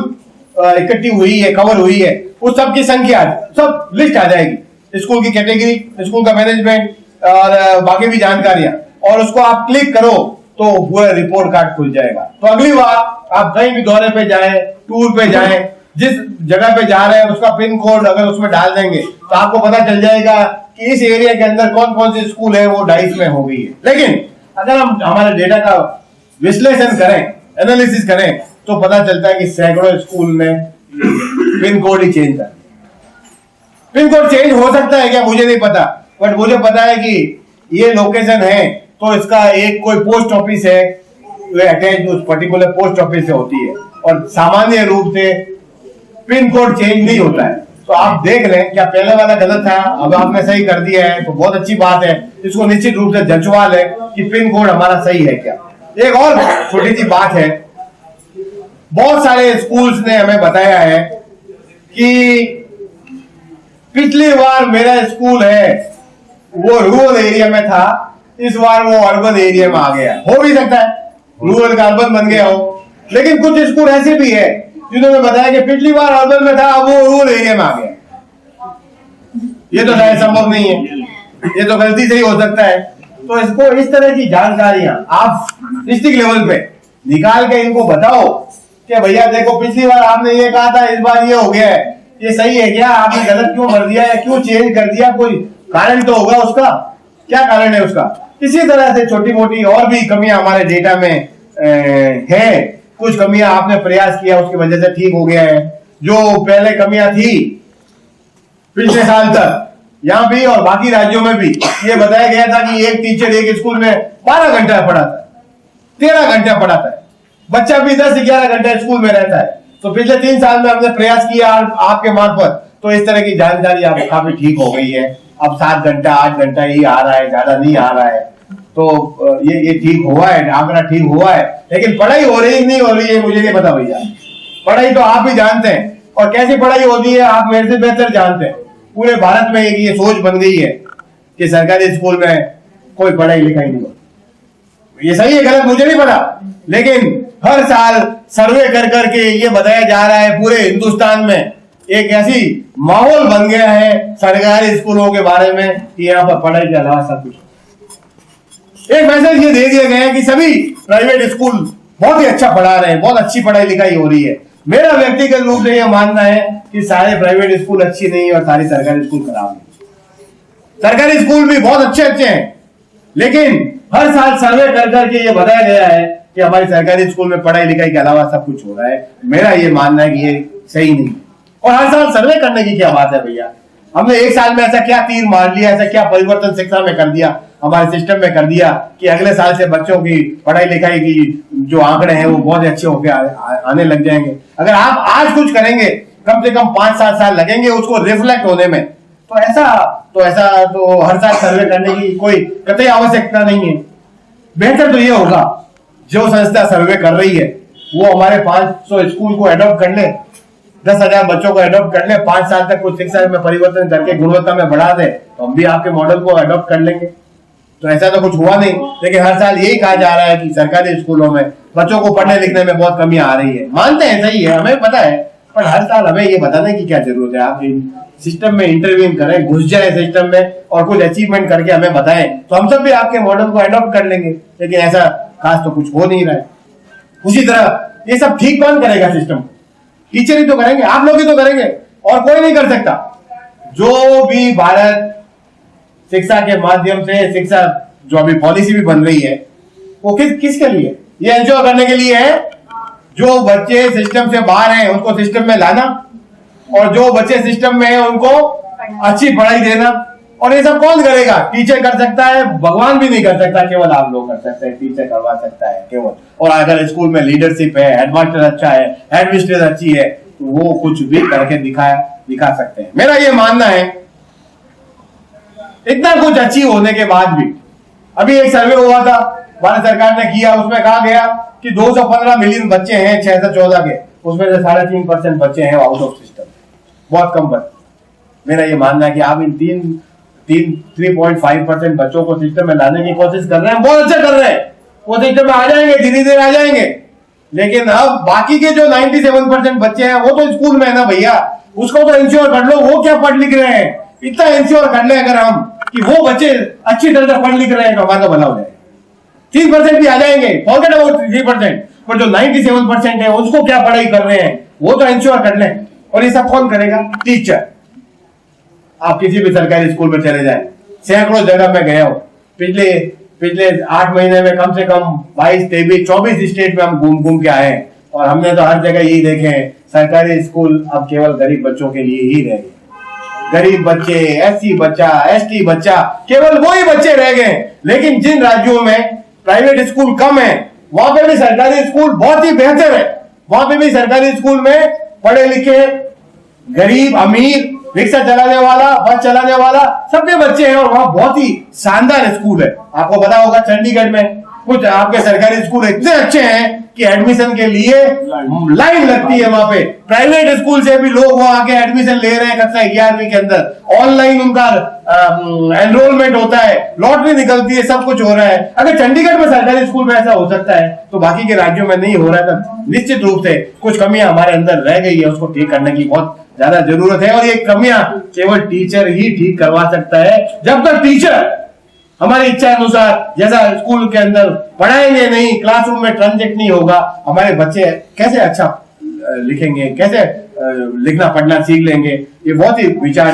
इकट्ठी हुई है, कवर हुई है, उस सब की संख्या सब लिस्ट आ जाएगी। स्कूल की कैटेगरी, स्कूल का मैनेजमेंट और बाकी भी जानकारियां, और उसको आप क्लिक करो तो पूरा रिपोर्ट कार्ड खुल जाएगा। तो अगली बार आप कहीं भी दौरे पे जाएं, टूर पे जाएं, जिस जगह पे जा रहे हैं उसका पिन कोड अगर उसमें डाल देंगे तो आपको पता चल जाएगा कि इस एरिया के अंदर कौन कौन सी स्कूल है वो डाइस में हो गई है। लेकिन अगर हम हमारे डेटा का विश्लेषण करें, एनालिसिस करें, तो पता चलता है कि सैकड़ों स्कूल ने पिन कोड ही चेंज कर दिया। पिन कोड चेंज हो सकता है क्या मुझे नहीं पता, बट मुझे पता है कि ये लोकेशन है तो इसका एक कोई पोस्ट ऑफिस है अटैच उस पर्टिकुलर पोस्ट ऑफिस से होती है, और सामान्य रूप से पिन कोड चेंज नहीं होता है। तो आप देख लें क्या पहले वाला गलत था, अब आपने सही कर दिया है तो बहुत अच्छी बात है। इसको निश्चित रूप से जंचवा लें कि पिन कोड हमारा सही है क्या। एक और छोटी सी बात है, बहुत सारे स्कूल्स ने हमें बताया है कि पिछली बार मेरा स्कूल है वो रूरल एरिया में था, इस बार वो अर्बन एरिया में आ गया। हो भी सकता है रूरल का अर्बन बन गया हो, लेकिन कुछ स्कूल ऐसे भी है जिन्होंने बताया कि पिछली बार अर्बन में था, अब वो रूरल एरिया में आ गया। ये तो शायद संभव नहीं है, ये तो गलती से ही हो सकता है। तो इसको इस तरह की जानकारियां आप डिस्ट्रिक्ट लेवल पे निकाल के इनको बताओ कि भैया देखो पिछली बार आपने ये कहा था, इस बार ये हो गया है, ये सही है क्या, आपने गलत क्यों कर दिया है, क्यों चेंज कर दिया, कोई कारण तो होगा उसका, क्या कारण है उसका। इसी तरह से छोटी मोटी और भी कमियां हमारे डेटा में है, कुछ कमियां आपने प्रयास किया उसकी वजह से ठीक हो गया है। जो पहले कमियां थी पिछले साल तक यहाँ भी और बाकी राज्यों में भी ये बताया गया था कि एक टीचर एक स्कूल में 12 घंटा पढ़ाता है, 13 घंटा पढ़ाता है, बच्चा भी 10-11 घंटा स्कूल में रहता है। तो पिछले 3 साल में हमने प्रयास किया आपके मार्फत, तो इस तरह की जानकारी आपको काफी ठीक हो गई है। अब 7 घंटा 8 घंटा ही आ रहा है, ज्यादा नहीं आ रहा है। तो ये ठीक हुआ है, आंकड़ा ठीक हुआ है, लेकिन पढ़ाई हो रही नहीं हो रही है मुझे नहीं पता भैया। पढ़ाई तो आप ही जानते हैं, और कैसी पढ़ाई होती है आप मेरे से बेहतर जानते हैं। पूरे भारत में ये सोच बन गई है कि सरकारी स्कूल में कोई पढ़ाई लिखाई नहीं होती। ये सही है गलत मुझे नहीं पता, लेकिन हर साल सर्वे कर करके ये बताया जा रहा है पूरे हिंदुस्तान में एक ऐसी माहौल बन गया है सरकारी स्कूलों के बारे में कि यहाँ पर पढ़ाई के अलावा सब कुछ। एक मैसेज ये दे दिया गया है कि सभी प्राइवेट स्कूल बहुत ही अच्छा पढ़ा रहे हैं, बहुत अच्छी पढ़ाई लिखाई हो रही है। मेरा व्यक्तिगत रूप से यह मानना है कि सारे प्राइवेट स्कूल अच्छी नहीं और सारी सरकारी स्कूल खराब नहीं। सरकारी स्कूल भी बहुत अच्छे हैं, लेकिन हर साल सर्वे कर करके ये बताया गया है कि हमारी सरकारी स्कूल में पढ़ाई लिखाई के अलावा सब कुछ हो रहा है। मेरा ये मानना है कि ये सही नहीं। और हर साल सर्वे करने की क्या बात है भैया, हमने एक साल में ऐसा क्या तीर मार लिया, ऐसा क्या परिवर्तन शिक्षा में कर दिया, हमारे सिस्टम में कर दिया कि अगले साल से बच्चों की पढ़ाई लिखाई की जो आंकड़े हैं वो बहुत अच्छे होकर आने लग जाएंगे। अगर आप आज कुछ करेंगे कम से कम 5-7 साल लगेंगे उसको रिफ्लेक्ट होने में। तो ऐसा तो हर साल सर्वे करने की कोई कतई आवश्यकता नहीं है। बेहतर तो ये होगा जो संस्था सर्वे कर रही है वो हमारे 500 स्कूल को एडॉप्ट कर ले, 10,000 बच्चों को एडॉप्ट कर ले, 5 साल तक कुछ शिक्षा में परिवर्तन करके गुणवत्ता में बढ़ा दे, तो हम भी आपके मॉडल को एडॉप्ट कर लेंगे। तो ऐसा तो कुछ हुआ नहीं, लेकिन हर साल यही कहा जा रहा है कि सरकारी स्कूलों में बच्चों को पढ़ने लिखने में बहुत कमी आ रही है। मानते हैं सही है, हमें पता है, पर हर साल हमें ये बताने की क्या जरूरत है। आप सिस्टम में इंटरव्यून करें, घुस जाए सिस्टम में और कुछ अचीवमेंट करके हमें बताएं, तो हम सब भी आपके मॉडल को एडॉप्ट कर लेंगे। लेकिन ऐसा खास तो कुछ हो नहीं रहा है। उसी तरह ये सब ठीक कौन करेगा सिस्टम? टीचर ही तो करेंगे, आप लोग ही तो करेंगे, और कोई नहीं कर सकता। जो भी भारत शिक्षा के माध्यम से शिक्षा जो अभी पॉलिसी भी बन रही है वो किसके लिए? ये एंश्योर करने के लिए है जो बच्चे सिस्टम से बाहर हैं उनको सिस्टम में लाना, और जो बच्चे सिस्टम में हैं उनको अच्छी पढ़ाई देना। और ये सब कौन करेगा? टीचर कर सकता है, भगवान भी नहीं कर सकता, केवल आप लोग कर सकते हैं। टीचर करवा सकता है केवल। और अगर स्कूल में लीडरशिप है, हेडमास्टर अच्छा है, एडमिनिस्ट्रेशन अच्छी है, तो वो कुछ भी करके दिखा सकते हैं। मेरा ये मानना है इतना कुछ अचीव होने के बाद भी, अभी एक सर्वे हुआ था भारत सरकार ने किया, उसमें कहा गया कि 215 मिलियन बच्चे हैं 6 से 14 के, उसमें से 3.5% बच्चे हैं आउट ऑफ सिस्टम, बहुत कम बच्चे। मेरा ये मानना है कि आप इन 3.5% बच्चों को सिस्टम में लाने की कोशिश कर रहे हैं, बहुत अच्छा कर रहे हैं, वो सिस्टम में आ जाएंगे, धीरे धीरे आ जाएंगे। लेकिन अब बाकी के जो 97% बच्चे हैं वो तो स्कूल में है ना भैया, उसको तो इंश्योर कर लो, वो क्या पढ़ लिख रहे हैं, इतना इंश्योर कर ले अगर हम कि वो बच्चे अच्छी तरह से पढ़ लिख रहे हैं तो हमारा भला हो जाएगा। 3% भी आ जाएंगे, फॉरगेट अबाउट 3%, पर जो 97% है उसको क्या पढ़ाई कर रहे हैं वो तो इंश्योर कर लें। और ये सब कौन करेगा? टीचर। आप किसी भी सरकारी स्कूल में चले जाएं, सैकड़ों जगह में गया हूं, पिछले 8 महीने में कम से कम 22, 23, 24 स्टेट में हम घूम के आए हैं, और हमने तो हर जगह यही देखे हैं सरकारी स्कूल अब केवल गरीब बच्चों के लिए ही रह गए। गरीब बच्चे, एससी बच्चा, एसटी बच्चा, केवल वही बच्चे रह गए। लेकिन जिन राज्यों में प्राइवेट स्कूल कम है वहां पे भी सरकारी स्कूल बहुत ही बेहतर है। वहां पे भी सरकारी स्कूल में पढ़े लिखे, गरीब, अमीर, रिक्शा चलाने वाला, बस चलाने वाला, सबके बच्चे हैं, और वहां बहुत ही शानदार स्कूल है। आपको पता होगा चंडीगढ़ में कुछ आपके सरकारी स्कूल इतने अच्छे हैं कि एडमिशन के लिए लाइन लगती है वहां पे। प्राइवेट स्कूल से भी लोग वहां आके एडमिशन ले रहे हैं कक्षा 11वीं के अंदर। ऑनलाइन उनका एनरोलमेंट होता है, लॉटरी निकलती है, सब कुछ हो रहा है। अगर चंडीगढ़ में सरकारी स्कूल में ऐसा हो सकता है तो बाकी के राज्यों में नहीं हो रहा है, तो निश्चित रूप से कुछ कमियां हमारे अंदर रह गई है, उसको ठीक करने की बहुत ज्यादा जरूरत है। और ये कमियां केवल टीचर ही ठीक करवा सकता है। जब तक टीचर हमारी इच्छा अनुसार जैसा स्कूल के अंदर पढ़ाएंगे नहीं, क्लासरूम में ट्रांजेक्ट नहीं होगा, हमारे बच्चे कैसे अच्छा लिखेंगे, कैसे लिखना पढ़ना सीख लेंगे? ये बहुत ही विचार